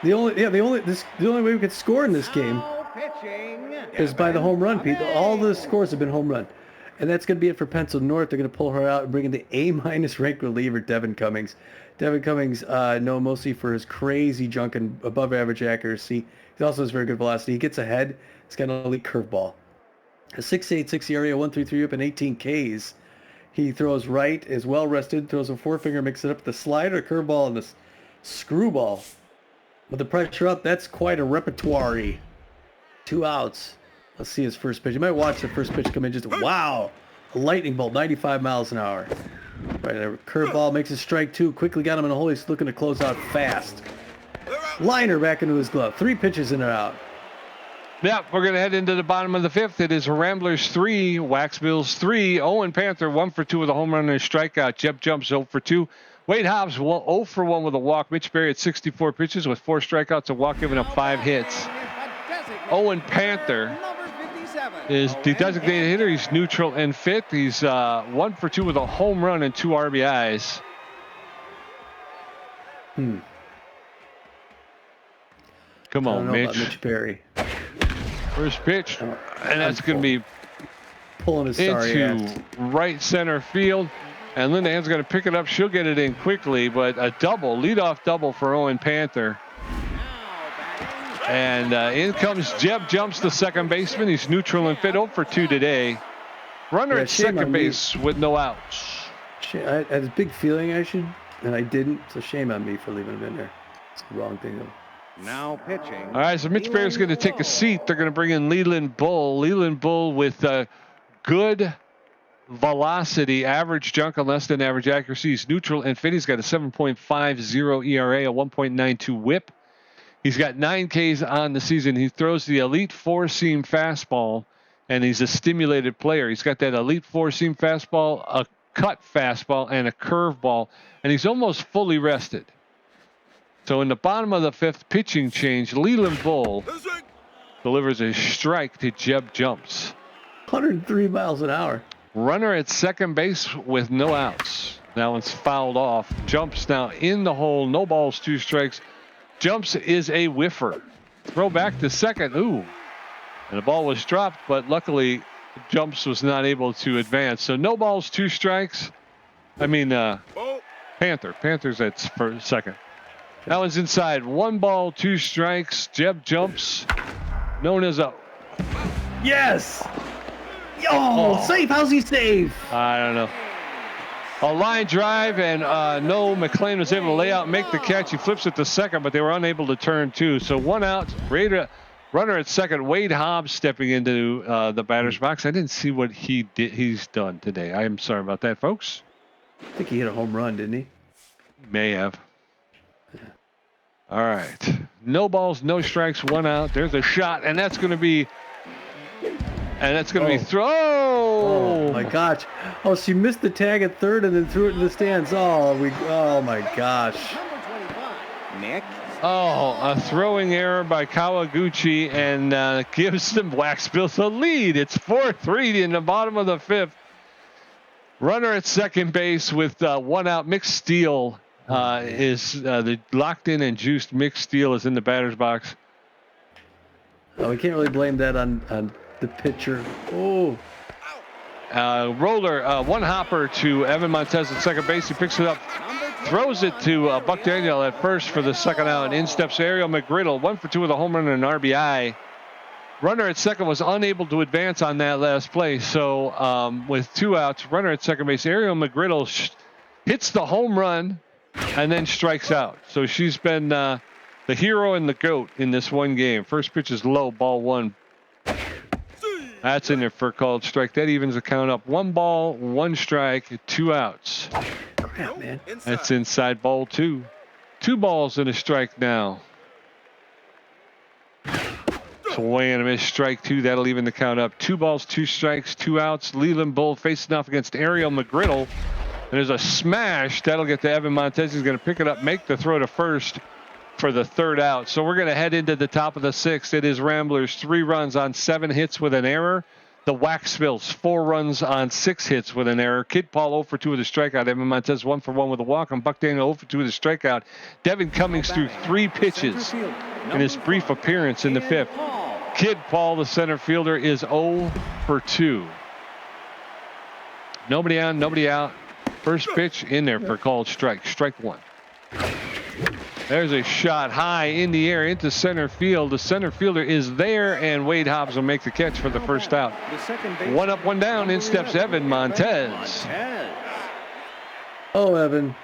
The only way we could score in this game is by the home run, Pete. All the scores have been home run. And that's going to be it for Pencil North. They're going to pull her out and bring in the A- ranked reliever, Devin Cummings. Devin Cummings, known mostly for his crazy junk and above average accuracy. He also has very good velocity. He gets ahead. He's got an elite curveball. A 6.86 ERA, 1.33 up, and 18 Ks. He throws right, is well rested, throws a forefinger, mixes it up with the slider, curveball, and this screwball. With the pressure up, that's quite a repertoire. 2 outs. Let's see his first pitch. You might watch the first pitch come in. Just wow, a lightning bolt, 95 miles an hour. Right, a curveball makes a strike 2. Quickly got him in the hole. He's looking to close out fast. Liner back into his glove. 3 pitches in and out. Yeah, we're going to head into the bottom of the 5th. It is Ramblers 3, Waxbills 3. Owen Panther 1 for 2 with a home run and a strikeout. Jeb Jumps 0 for 2. Wade Hobbs 0 for 1 with a walk. Mitch Berry at 64 pitches with 4 strikeouts, a walk, giving up 5 hits. Owen Panther is the designated hitter. He's neutral and fit. He's 1 for 2 with a home run and 2 RBIs. Come on, Mitch. Mitch Berry. First pitch, and that's going to be pulling his sorry ass into right center field. And Linda Ann's going to pick it up. She'll get it in quickly, but a double, leadoff double for Owen Panther. And in comes Jeb Jumps, the second baseman. He's neutral and fit, 0 for 2 today. Runner at second base with no outs. I had this big feeling I should, and I didn't. So shame on me for leaving him in there. It's the wrong thing, though. Now pitching. All right, so Mitch Berry's going to take a seat. They're going to bring in Leland Bull. Leland Bull with good velocity, average junk on less than average accuracy. He's neutral and fit. He's got a 7.50 ERA, a 1.92 whip. He's got 9 Ks on the season. He throws the elite 4-seam fastball and he's a stimulated player. He's got that elite four-seam fastball, a cut fastball, and a curveball, and he's almost fully rested. So in the bottom of the 5th pitching change, Leland Bull delivers a strike to Jeb Jumps. 103 miles an hour. Runner at second base with no outs. That one's fouled off. Jumps now in the hole. No balls, 2 strikes. Jumps is a whiffer. Throw back to second. Ooh. And the ball was dropped, but luckily Jumps was not able to advance. So no balls, 2 strikes. I mean, Panther. Panther's at second. That one's inside. 1 ball, 2 strikes. Jeb Jumps, known as a... Yes! Safe. How's he safe? I don't know. A line drive, and no, McLean was able to lay out and make the catch. He flips it to second, but they were unable to turn 2. So 1 out. Runner at second. Wade Hobbs stepping into the batter's box. I didn't see what he's done today. I am sorry about that, folks. I think he hit a home run, didn't he? May have. Yeah. All right. No balls, no strikes, 1 out. There's a shot, and that's going to be... And that's going to be throw. Oh my gosh! Oh, she missed the tag at third and then threw it in the stands. Oh my gosh! Nick. Oh, a throwing error by Kawaguchi, and gives them Waxbills a lead. It's 4-3 in the bottom of the 5th. Runner at second base with 1 out. Mick Steele is the locked in and juiced. Mick Steele is in the batter's box. Oh, we can't really blame that on the pitcher. Oh. Roller, 1 hopper to Evan Montez at second base. He picks it up, throws it to Buck Daniel at first for the 2nd out, and in steps Ariel McGriddle, 1 for 2 with a home run and an RBI. Runner at second was unable to advance on that last play, so with 2 outs, runner at second base, Ariel McGriddle hits the home run and then strikes out. So she's been the hero and the GOAT in this one game. First pitch is low, ball 1. That's in there for a called strike. That evens the count up. 1 ball, 1 strike, 2 outs. Crap, man. That's inside, ball 2. 2 balls and a strike now. Swing and a miss, strike 2. That'll even the count up. 2 balls, 2 strikes, 2 outs. Leland Bull facing off against Ariel McGriddle. And there's a smash. That'll get to Evan Montez. He's going to pick it up, make the throw to first for the 3rd out. So we're going to head into the top of the 6th. It is Ramblers 3 runs on 7 hits with an error. The Waxbills 4 runs on 6 hits with an error. Kid Paul 0 for 2 with a strikeout. Evan Montez 1 for 1 with a walk. And Buck Daniel 0 for 2 with a strikeout. Devin Cummings threw 3 pitches in his brief appearance in the 5th. Kid Paul, the center fielder, is 0 for 2. Nobody on, nobody out. First pitch in there for called strike. Strike 1. There's a shot high in the air into center field. The center fielder is there, and Wade Hobbs will make the catch for the 1st out. 1 up, 1 down. In steps Evan Montez. Oh, Evan.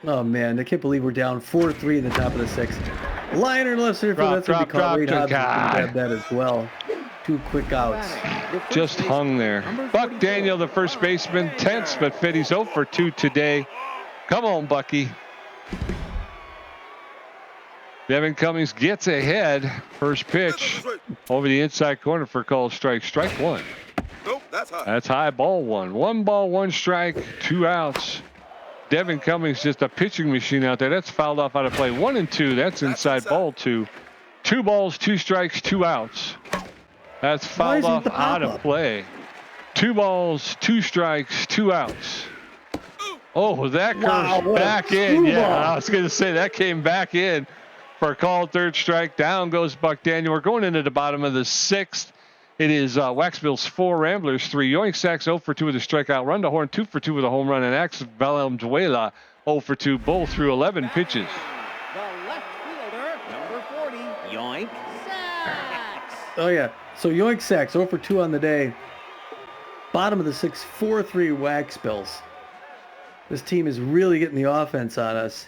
Oh, man. I can't believe we're down 4-3 in the top of the 6th. Liner left center field. That's what we call Wade Hobbs. Grab that as well. 2 quick outs. Just hung there. Buck Daniel, the first baseman, tense but fit. He's 0 for 2 today. Come on, Bucky. Devin Cummings gets ahead. First pitch over the inside corner for called strike. Strike 1. Nope, that's high. That's high, ball 1. 1 ball, 1 strike, 2 outs. Devin Cummings just a pitching machine out there. That's fouled off out of play. 1 and 2. That's inside, ball 2. 2 balls, 2 strikes, 2 outs. That's fouled off out of play. 2 balls, 2 strikes, 2 outs. Oh, that comes back in. Yeah, I was going to say that came back in for a called 3rd strike. Down goes Buck Daniel. We're going into the bottom of the 6th. It is Waxbills 4, Ramblers 3. Yoink Sacks 0 for 2 with a strikeout. Run to Horn 2 for 2 with a home run. And Ax Valenzuela 0 for 2. Bull through 11 pitches. The left fielder, number 40, Yoink Sacks. Oh, yeah. So Yoink Sacks 0 for 2 on the day. Bottom of the 6th, 4-3 Waxbills. This team is really getting the offense on us,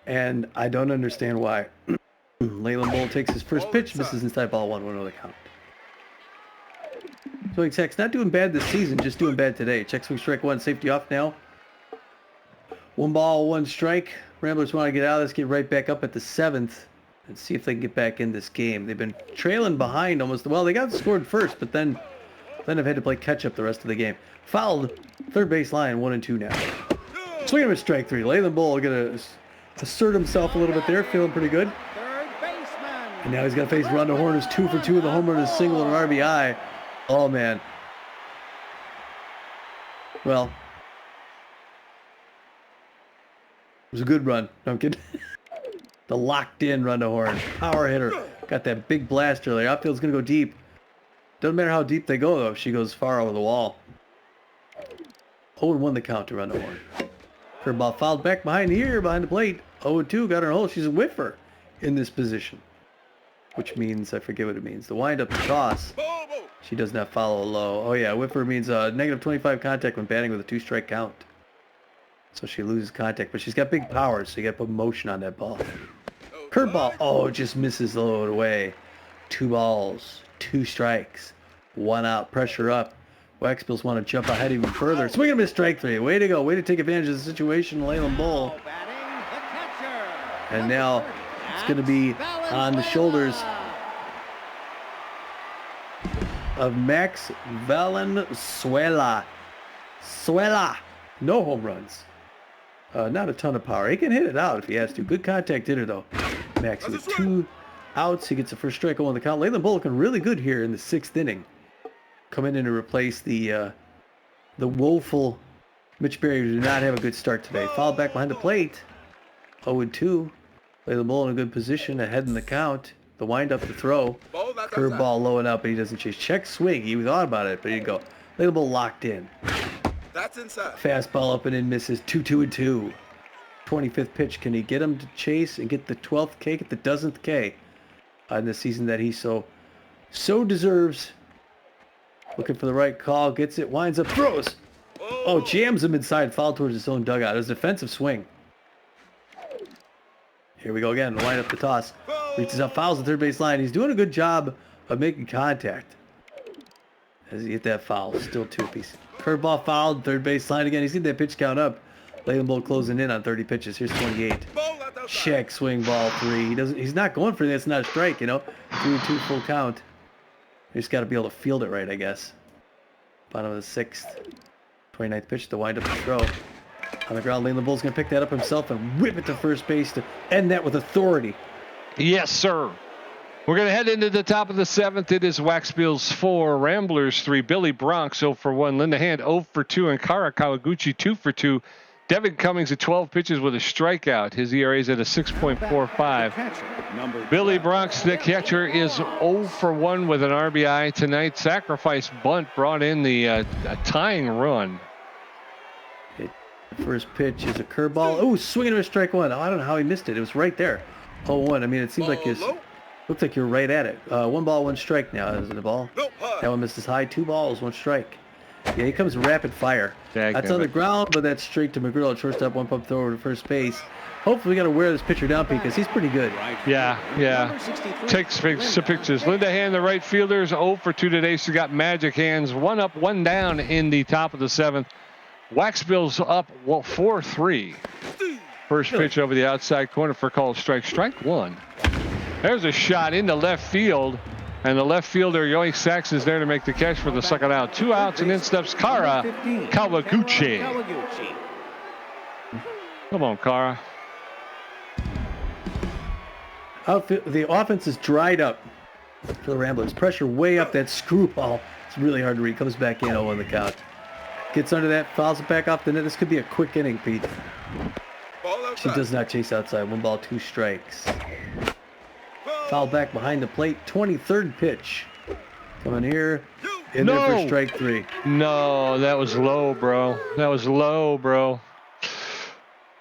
and I don't understand why. Leyland Bull takes his first pitch, misses inside, ball 1, 1 the count. So Sacks not doing bad this season, just doing bad today. Check swing, strike 1, safety off now. 1 ball, 1 strike. Ramblers want to get out of this, get right back up at the 7th. and see if they can get back in this game. They've been trailing behind almost. Well, they got scored first, but then have had to play catch up the rest of the game. Fouled, third base line, 1-2 now. Swinging with strike 3. Leyland Bull gonna assert himself a little bit there, feeling pretty good. Third baseman. And now he's gonna face Rondo Horn, who's 2 for 2 with a home run, a single, and an RBI. Oh man. Well, it was a good run. No, I'm kidding. The locked-in Rondo Horn, power hitter, got that big blast earlier. Outfield's gonna go deep. Doesn't matter how deep they go though. If she goes far over the wall. 0-1 the count to Rondo Horn. Curveball fouled back behind the ear, behind the plate. 0-2 got her in a hole. She's a whiffer in this position, which means I forget what it means. The wind up, the toss. She does not follow a low. Oh yeah, whiffer means negative 25 contact when batting with a 2-strike count. So she loses contact, but she's got big power, so you got to put motion on that ball. Curveball. Oh, it just misses the load away. 2 balls, 2 strikes, 1 out. Pressure up. Waxbills want to jump ahead even further. Swing and miss, strike 3. Way to go. Way to take advantage of the situation, Leyland Bull. And now it's going to be on the shoulders of Max Valenzuela. No home runs. Not a ton of power. He can hit it out if he has to. Good contact hitter, though. Max with 2 outs. He gets the first strike on the count. Leyland Bull looking really good here in the 6th inning. Coming in to replace the woeful Mitch Berry, who did not have a good start today. Fouled back behind the plate. 0-2. Leyland Bull in a good position, ahead in the count. The wind up to throw. Curveball low and out, but he doesn't chase. Check swing. He thought about it, but here you go. Leyland Bull locked in. That's inside. Fastball up and in, misses. 2-2-2. 25th pitch. Can he get him to chase and get the 12th K, get the dozenth K in the season that he so deserves? Looking for the right call, gets it, winds up, throws. Oh, jams him inside, foul towards his own dugout. It was a defensive swing. Here we go again, line up the toss. Reaches up, fouls the third base line. He's doing a good job of making contact. As he hit that foul, still 2-piece. Curveball fouled, third base line again. He's getting that pitch count up. Leyland Bull closing in on 30 pitches. Here's 28. Check swing, ball 3. He's not going for it. That's not a strike, you know. 3-2 full count. You just got to be able to field it right, I guess. Bottom of the 6th. 29th pitch to wind up the throw. On the ground, Leyland Bull's going to pick that up himself and whip it to first base to end that with authority. Yes, sir. We're going to head into the top of the 7th. It is Waxbills 4, Ramblers 3, Billy Bronx 0 for 1, Linda Hand 0 for 2, and Kara Kawaguchi 2 for 2. Devin Cummings at 12 pitches with a strikeout. His ERA is at a 6.45. Billy Bronx, the catcher, is 0 for 1 with an RBI tonight. Sacrifice bunt brought in the a tying run. The first pitch is a curveball. Oh, swinging to a strike 1. Oh, I don't know how he missed it. It was right there. 0-1. I mean, it seems like his... Looks like you're right at it. 1 ball, 1 strike now. Isn't the ball? That one missed his high. 2 balls, 1 strike. Yeah, he comes rapid fire. That's on the ground, but that's straight to McGrill at shortstop. 1 pump throw over to first base. Hopefully we got to wear this pitcher down because he's pretty good. Yeah. Takes pictures. Linda Hand, the right fielder, is 0 for 2 today. She's got magic hands. 1 up, 1 down in the top of the 7th. Waxbills up 4-3. First pitch over the outside corner for call strike. Strike 1. There's a shot into left field. And the left fielder, Yoink Sachs, is there to make the catch for the second out. 2 outs, and in steps Kara Kawaguchi. Come on, Kara. The offense is dried up for the Ramblers. Pressure way up that screwball. It's really hard to read. Comes back in 0 on the count. Gets under that, fouls it back off the net. This could be a quick inning, Pete. She does not chase outside. 1 ball, 2 strikes. Foul back behind the plate. 23rd pitch. Coming here. In there for strike 3. No, that was low, bro.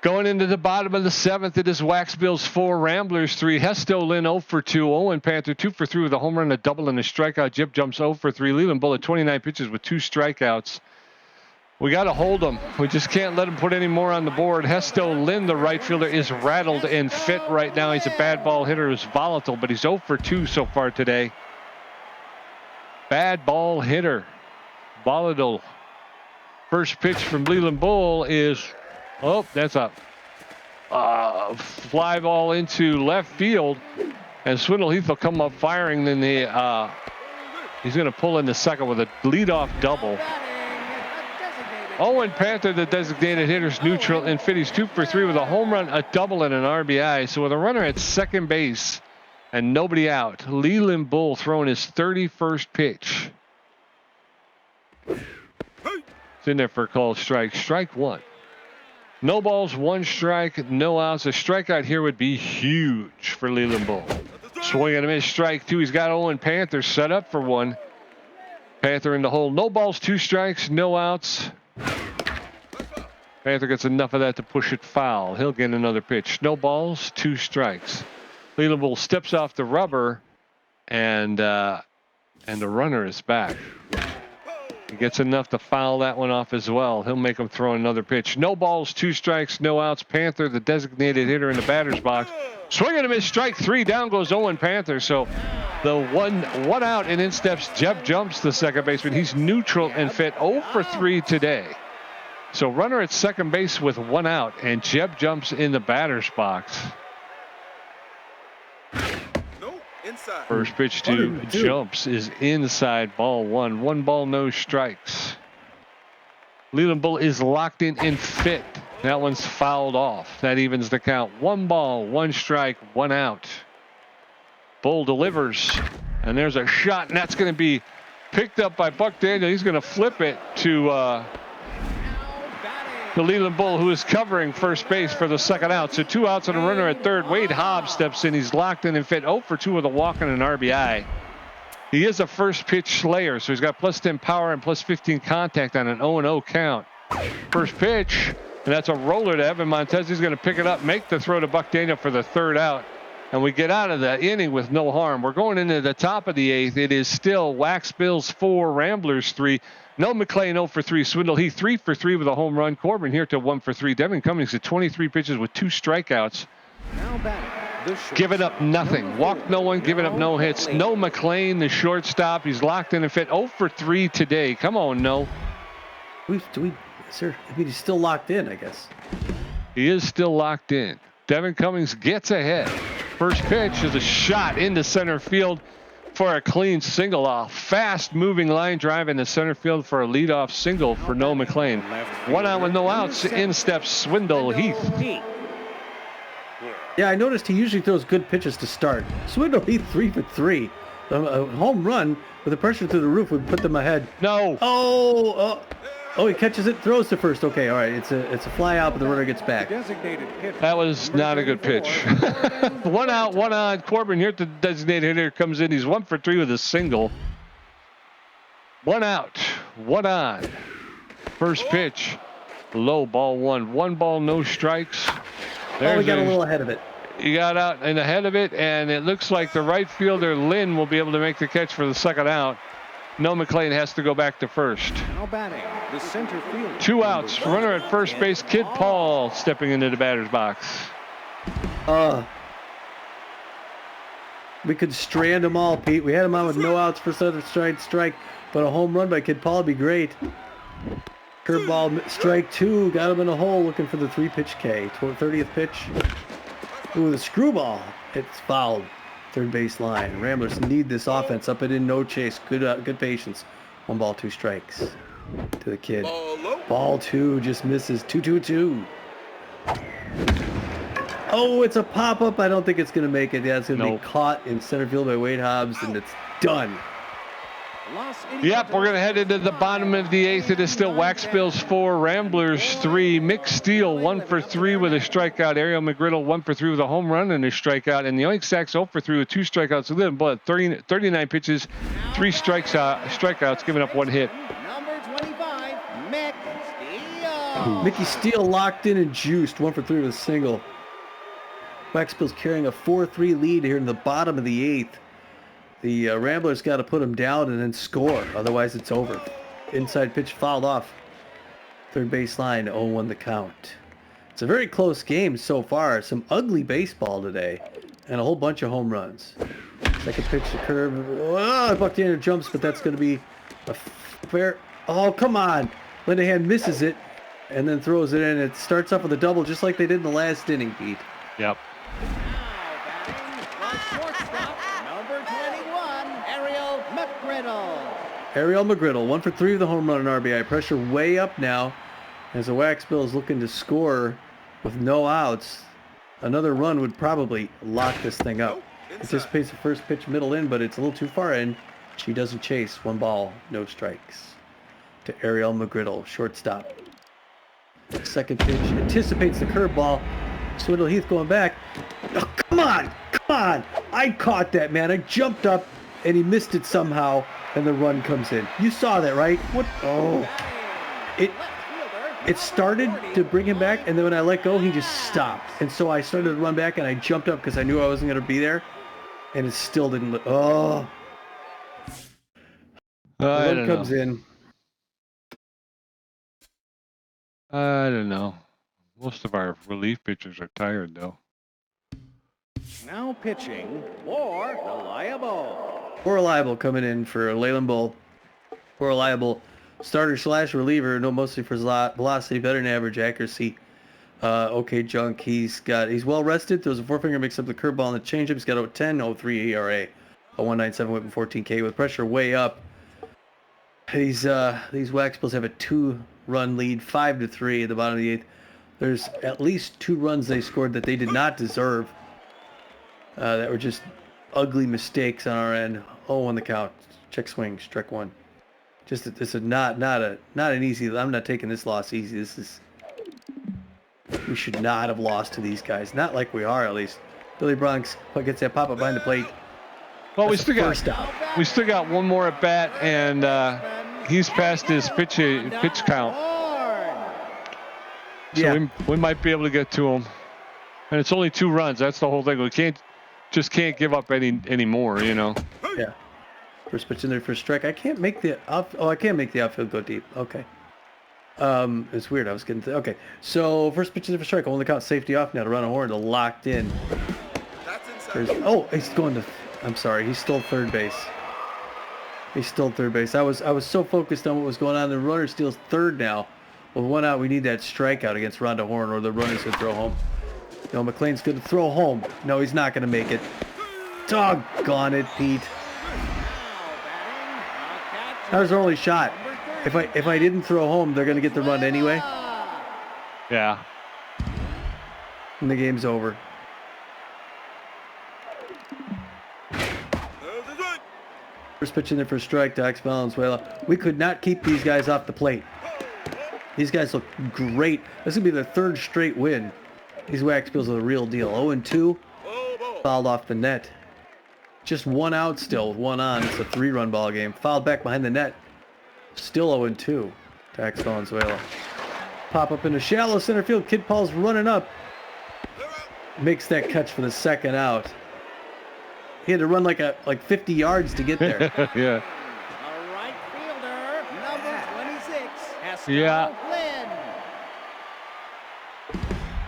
Going into the bottom of the 7th, it is Waxbills 4, Ramblers 3. Hesto Lynn 0 for 2. Owen Panther 2 for 3 with a home run, a double, and a strikeout. Jip jumps 0 for 3. Leland Bullet 29 pitches with 2 strikeouts. We got to hold him. We just can't let him put any more on the board. Hesto Lynn, the right fielder, is rattled and fit right now. He's a bad ball hitter who's volatile, but he's 0 for 2 so far today. Bad ball hitter. Volatile. First pitch from Leland Bull is, that's a fly ball into left field. And Swindle Heath will come up firing. Then he's going to pull in the second with a leadoff double. Owen Panther, the designated hitter's neutral, and fit. He's 2 for 3 with a home run, a double, and an RBI. So with a runner at second base and nobody out, Leland Bull throwing his 31st pitch. It's in there for a called strike. Strike one. No balls, 1 strike, no outs. A strikeout here would be huge for Leland Bull. Swing and a miss, strike 2. He's got Owen Panther set up for 1. Panther in the hole. No balls, 2 strikes, no outs. Panther gets enough of that to push it foul. He'll get another pitch. No balls, 2 strikes. Leland Bull steps off the rubber, and the runner is back. He gets enough to foul that one off as well. He'll make him throw another pitch. No balls, 2 strikes, no outs. Panther, the designated hitter in the batter's box. Swing and a miss, strike 3. Down goes Owen Panther. So the one out, and in steps Jeb Jumps, the second baseman. He's neutral and fit 0 for 3 today. So runner at second base with 1 out, and Jeb Jumps in the batter's box. Inside. First pitch to Jumps is inside, ball 1. 1 ball, no strikes. Leland Bull is locked in and fit. That one's fouled off. That evens the count. 1 ball, 1 strike, 1 out. Bull delivers, and there's a shot, and that's going to be picked up by Buck Daniel. He's going to flip it to the Leland Bull, who is covering first base for the second out. So 2 outs and a runner at third. Wade Hobbs steps in. He's locked in and fit 0 for 2 with a walk and an RBI. He is a first pitch slayer, so he's got +10 power and +15 contact on an 0-0 count. First pitch, and that's a roller to Evan Montez. He's going to pick it up, make the throw to Buck Daniel for the 3rd out. And we get out of the inning with no harm. We're going into the top of the 8th. It is still Waxbills 4, Ramblers 3. No McLean 0 for 3. Swindle Heath 3 for 3 with a home run. Corbin here to 1 for 3. Devin Cummings at 23 pitches with 2 strikeouts. Giving up nothing. Walked no one, giving up no hits. No McLean, the shortstop. He's locked in and fit 0 for 3 today. Come on, no. Sir, I mean, he's still locked in, I guess. He is still locked in. Devin Cummings gets ahead. First pitch is a shot into center field for a clean single off. Fast moving line drive into center field for a leadoff single for Noah McLean. 1 out with no outs. In steps Swindle Heath. Yeah, I noticed he usually throws good pitches to start. Swindle Heath 3 for 3. A home run with the pressure through the roof would put them ahead. No. Oh, he catches it, throws to first. Okay, all right. It's a fly out, but the runner gets back. That was not a good pitch. 1 out, 1 on. Corbin here, the designated hitter, comes in. He's 1 for 3 with a single. 1 out, 1 on. First pitch, low, ball 1. 1 ball, no strikes. We got a little ahead of it. He got out and ahead of it, and it looks like the right fielder, Lynn, will be able to make the catch for the second out. No McLean has to go back to first. Now batting, the center field. 2 outs. Runner at first base, Kid Paul stepping into the batter's box. We could strand them all, Pete. We had him on with no outs for center strike, but a home run by Kid Paul would be great. Curveball, strike 2. Got him in a hole looking for the 3-pitch K. 30th pitch. Ooh, the screwball. It's fouled. Third base line. Ramblers need this offense. Up and in, no chase. Good patience. 1 ball, 2 strikes to the kid. Ball 2 just misses. 2-2-2. Oh, it's a pop-up. I don't think it's going to make it. Yeah, it's going to be caught in center field by Wade Hobbs, and it's done. Yep, we're going to head into the bottom of the 8th. It is still Waxbills 4, Ramblers 3. Mick Steele 1 for 3 with a strikeout. Ariel McGriddle 1 for 3 with a home run and a strikeout. And the Yoink Sacks 0 for 3 with 2 strikeouts. So they've got 39 pitches, 3 strikeouts, giving up 1 hit. Number 25, Mick Steele. Mickey Steele locked in and juiced. 1 for 3 with a single. Waxbills carrying a 4-3 lead here in the bottom of the 8th. The Ramblers got to put them down and then score. Otherwise, it's over. Inside pitch fouled off. Third base line, 0-1 the count. It's a very close game so far. Some ugly baseball today. And a whole bunch of home runs. Second pitch to curve. Oh, Buck Daniel jumps, but that's going to be a fair... Oh, come on. Linehan misses it and then throws it in. It starts off with a double just like they did in the last inning, Pete. Yep. Ariel McGriddle, 1 for 3 with the home run and RBI. Pressure way up now as the Waxbills is looking to score with no outs. Another run would probably lock this thing up. Anticipates the first pitch middle in, but it's a little too far in. She doesn't chase. 1 ball, no strikes. To Ariel McGriddle, shortstop. Second pitch anticipates the curveball. Swindle Heath going back. Oh, come on! Come on! I caught that, man. I jumped up, and he missed it somehow, and the run comes in. You saw that, right? What? Oh. It started to bring him back, and then when I let go, he just stopped. And so I started to run back, and I jumped up because I knew I wasn't going to be there, and it still didn't look. Oh. The run comes in. I don't know. Most of our relief pitchers are tired, though. Now pitching for Reliable. Poor Reliable coming in for Leyland Bull. Poor Reliable starter / reliever, no, mostly for velocity, better than average accuracy. Okay, junk. He's well rested. Throws a 4-finger, mix up the curveball and the changeup. He's got a 10.03 ERA, a 1.97 whip and 14K with pressure way up. These Waxbills have a 2-run lead, 5-3 at the bottom of the 8th. There's at least 2 runs they scored that they did not deserve. That were just ugly mistakes on our end. 0 on the count. Check swing, strike 1. Just this is not an easy. I'm not taking this loss easy. We should not have lost to these guys. Not like we are, at least. Billy Bronx gets that pop up behind the plate. Well, we still got one more at bat, and he's past his pitch count. So yeah, we might be able to get to him. And it's only 2 runs. That's the whole thing. We can't give up any more, you know. Yeah. First pitch in there for a strike. I can't make the I can't make the outfield go deep. Okay. It's weird. I was getting okay. So first pitch in there for strike. On the count, safety off now to run a horn to locked in. He's going to. I'm sorry. He stole third base. I was so focused on what was going on. The runner steals third now. With 1 out, we need that strikeout against Rhonda Horn, or the runner's going to throw home. No, McLean's going to throw home. No, he's not going to make it. Doggone it, Pete. That was our only shot. If I didn't throw home, they're going to get the run anyway. Yeah. And the game's over. First pitch in there for a strike to Ax Valenzuela. We could not keep these guys off the plate. These guys look great. This will be their 3rd straight win. These Waxbills are the real deal. 0-2. Fouled off the net. Just 1 out still with 1 on. It's a 3-run ball game. Fouled back behind the net. Still 0-2 to Ax Valenzuela. Pop up into shallow center field. Kid Paul's running up. Makes that catch for the 2nd out. He had to run like 50 yards to get there. Yeah. A right fielder, number 26. Yeah.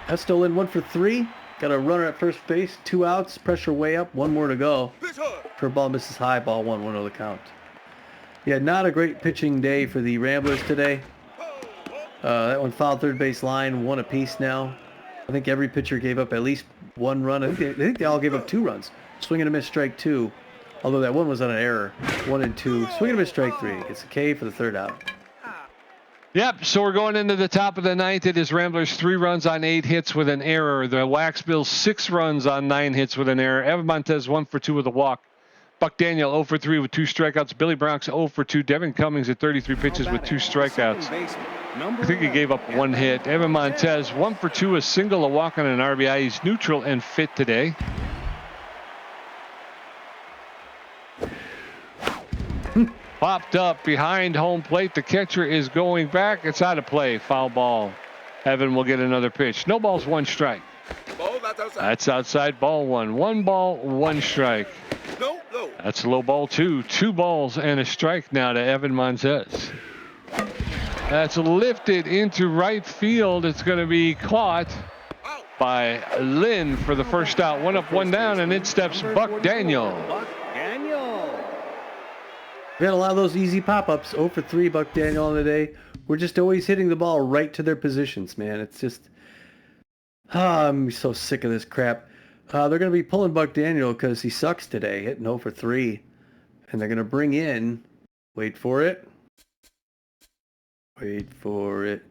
Heston Lynn 1 for 3. Got a runner at first base. 2 outs. Pressure way up. 1 more to go. Curveball misses high. Ball 1-1 the count. Yeah, not a great pitching day for the Ramblers today. That one fouled third base line. 1 apiece now. I think every pitcher gave up at least 1 run. I think they all gave up 2 runs. Swing and a miss, strike 2. Although that one was on an error. 1 and 2. Swing and a miss, strike 3. Gets a K for the 3rd out. Yep, so we're going into the top of the 9th. It is Ramblers 3 runs on 8 hits with an error. The Waxbills 6 runs on 9 hits with an error. Evan Montez 1 for 2 with a walk. Buck Daniel 0 for 3 with 2 strikeouts. Billy Bronx 0 for 2. Devin Cummings at 33 pitches with 2 strikeouts. I think he gave up 1 hit. Evan Montez 1 for 2, a single, a walk, and an RBI. He's neutral and fit today. Popped up behind home plate. The catcher is going back. It's out of play. Foul ball. Evan will get another pitch. No balls, 1 strike. Ball, that's outside. That's outside. Ball 1. 1 ball, 1 strike. No. That's low ball 2. 2 balls and a strike now to Evan Montez. That's lifted into right field. It's going to be caught by Lynn for the first out. 1 up, 1 down, and in steps Buck Daniel. We had a lot of those easy pop-ups. 0 for 3, Buck Daniel on the day. We're just always hitting the ball right to their positions, man. It's just... I'm so sick of this crap. They're going to be pulling Buck Daniel because he sucks today, hitting 0 for 3. And they're going to bring in Wait for it. Wait for it.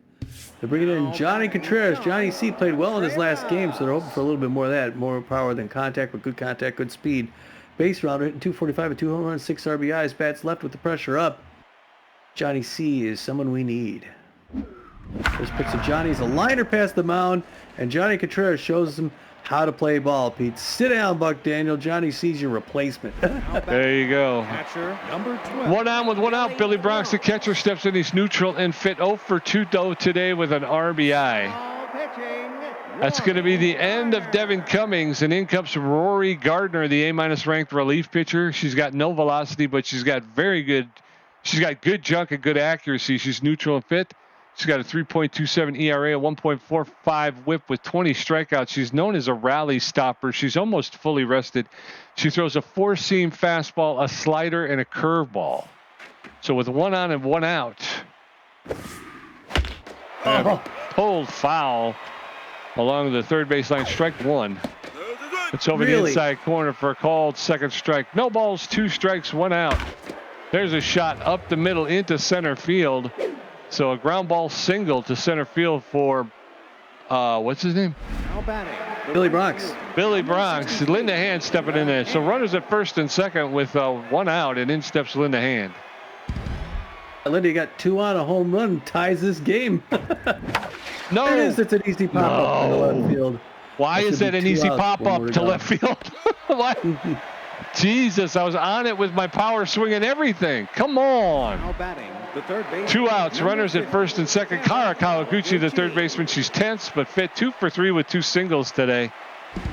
They're bringing in Johnny Contreras. Johnny C played well in his last game, so they're hoping for a little bit more of that. More power than contact, but good contact, good speed. Base rounder hitting 245 with 2 home runs, 6 RBIs. Bats left with the pressure up. Johnny C is someone we need. First pitch to Johnny's a liner past the mound, and Johnny Contreras shows him how to play ball, Pete. Sit down, Buck Daniel. Johnny C's your replacement. There you go. Catcher number 12. 1 on with 1 out. Billy Bronx, the catcher, steps in. He's neutral and fit. 0 for 2 though today with an RBI. That's going to be the end of Devin Cummings, and in comes Rory Gardner, the A- ranked relief pitcher. She's got no velocity, but she's got she's got good junk and good accuracy. She's neutral and fit. She's got a 3.27 ERA, a 1.45 whip with 20 strikeouts. She's known as a rally stopper. She's almost fully rested. She throws a 4-seam fastball, a slider, and a curveball. So with 1 on and 1 out, pulled foul along the third baseline, strike 1. It's over the inside corner for a called second strike. No balls, 2 strikes, 1 out. There's a shot up the middle into center field. So a ground ball single to center field for, what's his name? Billy Bronx. Billy Bronx. Linda Hand stepping in there. So runners at first and second with 1 out, and in steps Linda Hand. Linda got 2 on, a home run, ties this game. No. There it is. It's an easy pop-up in the left field. Why is that an easy pop-up to left field? What? Jesus, I was on it with my power swing and everything. Come on. Now batting, the third baseman, 2 outs, runners at first and second. Kara Kawaguchi, the third baseman. She's tense but fit. 2 for 3 with 2 singles today.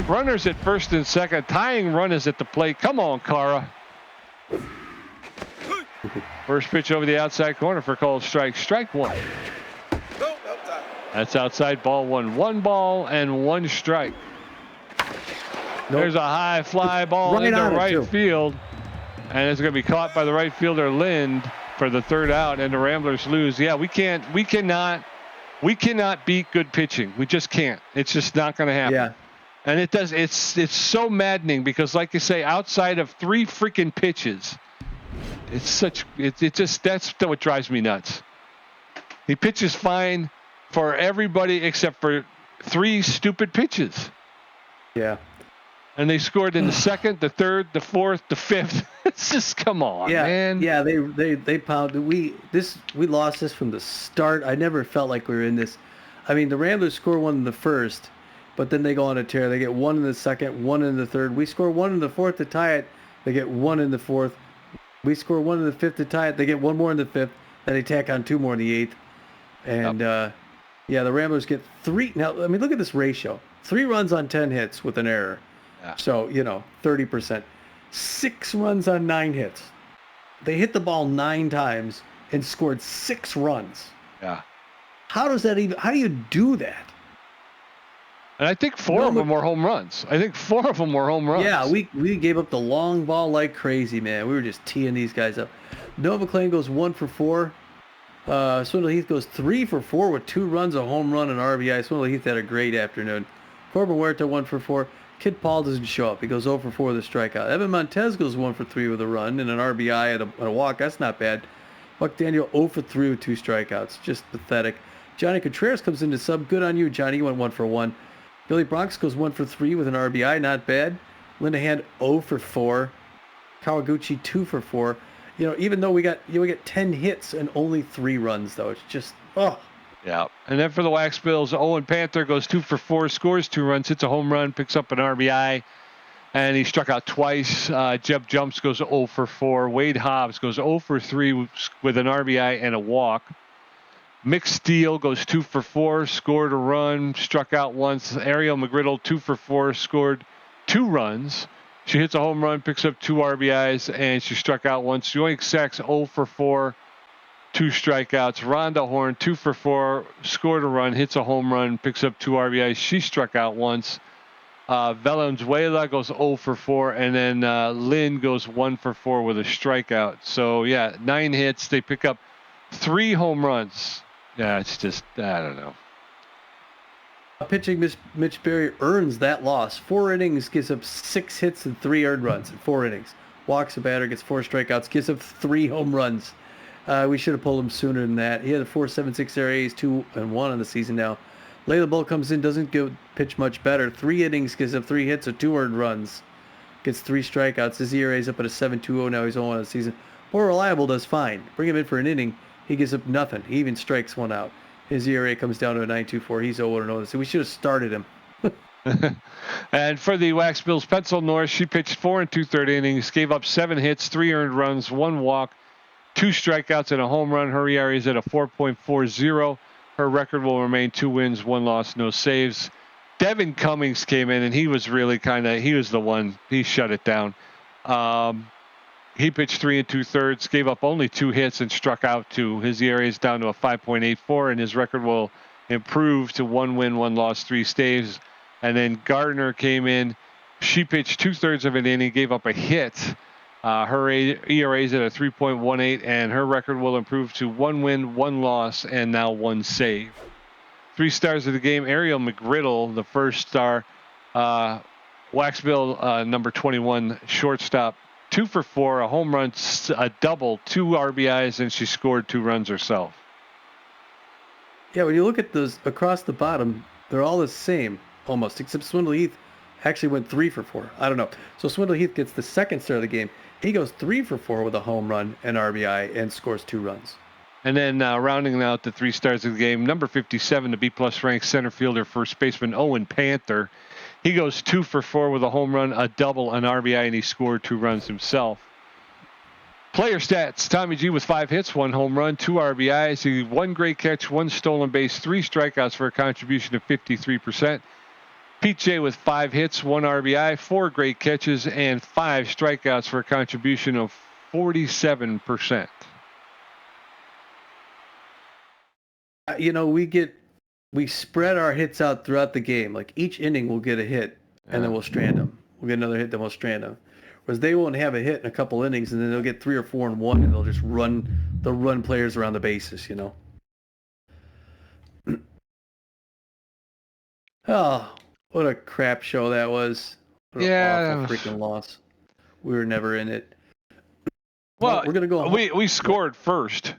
Runners at first and second. Tying run is at the plate. Come on, Kara. First pitch over the outside corner for called strike. Strike 1. That's outside, ball 1. 1 ball and 1 strike. Nope. There's a high fly ball into right field, and it's going to be caught by the right fielder Lind for the 3rd out, and the Ramblers lose. Yeah, we cannot beat good pitching. We just can't. It's just not going to happen. Yeah. And it does. It's so maddening because, like you say, outside of 3 freaking pitches, that's what drives me nuts. He pitches fine for everybody except for 3 stupid pitches. Yeah. And they scored in the 2nd, the 3rd, the 4th, the 5th. It's just, come on, man. Yeah, they pounded. We lost this from the start. I never felt like we were in this. I mean, the Ramblers score 1 in the 1st, but then they go on a tear. They get 1 in the 2nd, 1 in the 3rd. We score 1 in the 4th to tie it. They get 1 in the 4th. We score 1 in the 5th to tie it. They get 1 more in the 5th. Then they tack on 2 more in the 8th. And the Ramblers get 3. Now, I mean, look at this ratio: 3 runs on 10 hits with an error. Yeah. So, 30%. 6 runs on 9 hits. They hit the ball 9 times and scored 6 runs. Yeah. How do you do that? And I think 4 of them were home runs. Yeah, we gave up the long ball like crazy, man. We were just teeing these guys up. Noah McLean goes 1 for 4. Swindle Heath goes 3 for 4 with 2 runs, a home run, and RBI. Swindle Heath had a great afternoon. Corbin Huerta 1 for 4. Kid Paul doesn't show up. He goes 0 for 4 with a strikeout. Evan Montez goes 1 for 3 with a run and an RBI and a walk. That's not bad. Buck Daniel 0 for 3 with 2 strikeouts. Just pathetic. Johnny Contreras comes into sub. Good on you, Johnny. You went 1 for 1. Billy Bronx goes 1 for 3 with an RBI. Not bad. Linda Hand 0 for 4. Kawaguchi 2 for 4. Even though we got 10 hits and only 3 runs, though. It's just, Yeah. And then for the Waxbills, Owen Panther goes 2 for 4, scores 2 runs, hits a home run, picks up an RBI, and he struck out twice. Jeb Jumps goes 0 for 4. Wade Hobbs goes 0 for 3 with an RBI and a walk. Mick Steele goes 2 for 4, scored a run, struck out once. Ariel McGriddle 2 for 4, scored 2 runs. She hits a home run, picks up 2 RBIs, and she struck out once. Yoink Sachs 0 for 4. 2 strikeouts. Rhonda Horn 2 for 4, scored a run, hits a home run, picks up 2 RBIs. She struck out once. Valenzuela goes 0 for 4, and then Lynn goes 1 for 4 with a strikeout. So 9 hits. They pick up 3 home runs. Yeah, it's just, I don't know. Pitching Mitch Berry earns that loss. 4 innings, gives up 6 hits and 3 earned runs in 4 innings. walks a batter, gets 4 strikeouts, gives up 3 home runs. We should have pulled him sooner than that. He had a 4.76 ERA, he's 2-1 on the season now. Layla Bull comes in, doesn't pitch much better. 3 innings, gives up 3 hits, or 2 earned runs. Gets 3 strikeouts. His ERA is up at a 7.20 now. He's 0-1 on the season. More Reliable does fine. Bring him in for an inning, he gives up nothing. He even strikes 1 out. His ERA comes down to a 9.24. He's 0-0. So we should have started him. And for the Waxbills, Pencil North, she pitched 4 2/3 innings, gave up 7 hits, 3 earned runs, 1 walk, 2 strikeouts, and a home run. Her ERA is at a 4.40. Her record will remain 2 wins, 1 loss, no saves. Devin Cummings came in, and he was really he was the one. He shut it down. He pitched 3 2/3, gave up only 2 hits and struck out 2. His ERA is down to a 5.84, and his record will improve to 1 win, 1 loss, 3 saves. And then Gardner came in. She pitched 2/3 of an inning, gave up a hit. Her ERA is at a 3.18, and her record will improve to 1 win, 1 loss, and now 1 save. 3 stars of the game, Ariel McGriddle, the first star. Waxbill, number 21, shortstop, 2 for 4, a home run, a double, 2 RBIs, and she scored 2 runs herself. Yeah, when you look at those across the bottom, they're all the same almost, except Swindle Heath actually went 3 for 4. I don't know. So Swindle Heath gets the second star of the game. He goes 3 for 4 with a home run and RBI and scores 2 runs. And then rounding out the 3 stars of the game, number 57, the B-plus ranked center fielder, first baseman Owen Panther. He goes 2 for 4 with a home run, a double, an RBI, and he scored 2 runs himself. Player stats, Tommy G with 5 hits, 1 home run, 2 RBIs, 1 great catch, 1 stolen base, 3 strikeouts for a contribution of 53%. Pete J with 5 hits, 1 RBI, 4 great catches, and 5 strikeouts for a contribution of 47%. You know, we spread our hits out throughout the game. Like each inning we'll get a hit, and then we'll strand them. We'll get another hit, then we'll strand them. Whereas they won't have a hit in a couple innings, and then they'll get 3 or 4 in one, and they'll just run players around the bases, you know. Oh, what a crap show that was. What an awful freaking loss. We were never in it. Well, we're gonna go home. We scored first.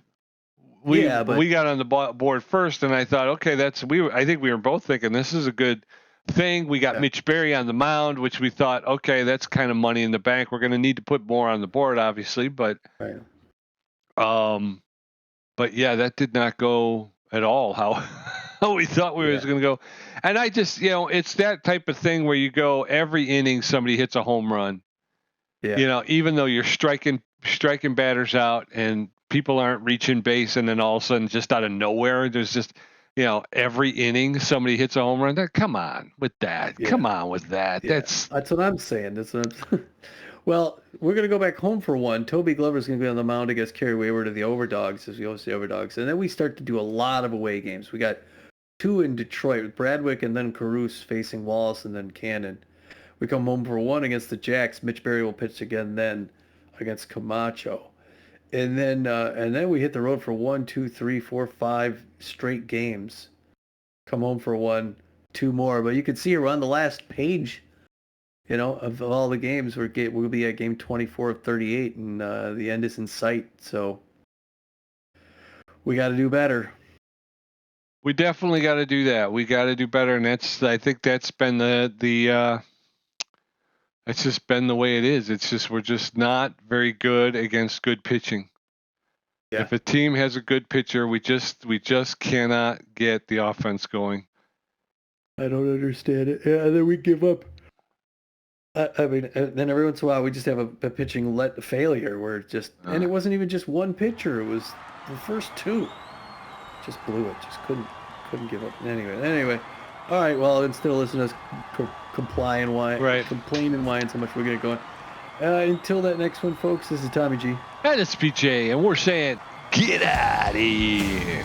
We got on the board first, and I thought, okay, I think we were both thinking this is a good thing. We got Mitch Berry on the mound, which we thought, okay, that's kind of money in the bank. We're going to need to put more on the board, obviously, but yeah, that did not go at all how we thought we was going to go. And I just, it's that type of thing where you go every inning somebody hits a home run. Yeah. Even though you're striking batters out and people aren't reaching base, and then all of a sudden, just out of nowhere, there's just, every inning somebody hits a home run. Come on with that. Yeah. Come on with that. Yeah. That's what I'm saying. Well, we're going to go back home for one. Toby Glover's going to be on the mound against Kerry Wayward of the Overdogs, as we host the Overdogs. And then we start to do a lot of away games. We got 2 in Detroit with Bradwick and then Caruso facing Wallace and then Cannon. We come home for 1 against the Jacks. Mitch Berry will pitch again then against Camacho. And then we hit the road for 1, 2, 3, 4, 5 straight games. Come home for 1, 2 more. But you can see we're on the last page, of all the games. We'll be at game 24 of 38, and the end is in sight. So we got to do better. We definitely got to do that. We got to do better, and I think that's been it's just been the way it is. It's just we're just not very good against good pitching. Yeah. If a team has a good pitcher, we just cannot get the offense going. I don't understand it. Yeah, and then we give up. I mean, then every once in a while we just have a pitching failure where and it wasn't even just one pitcher. It was the first 2. Just blew it. Just couldn't give up. Anyway. All right. Well, instead of listening to us complain and whine so much, we're gonna go on. Until that next one, folks. This is Tommy G. And it's PJ, and we're saying, get out of here.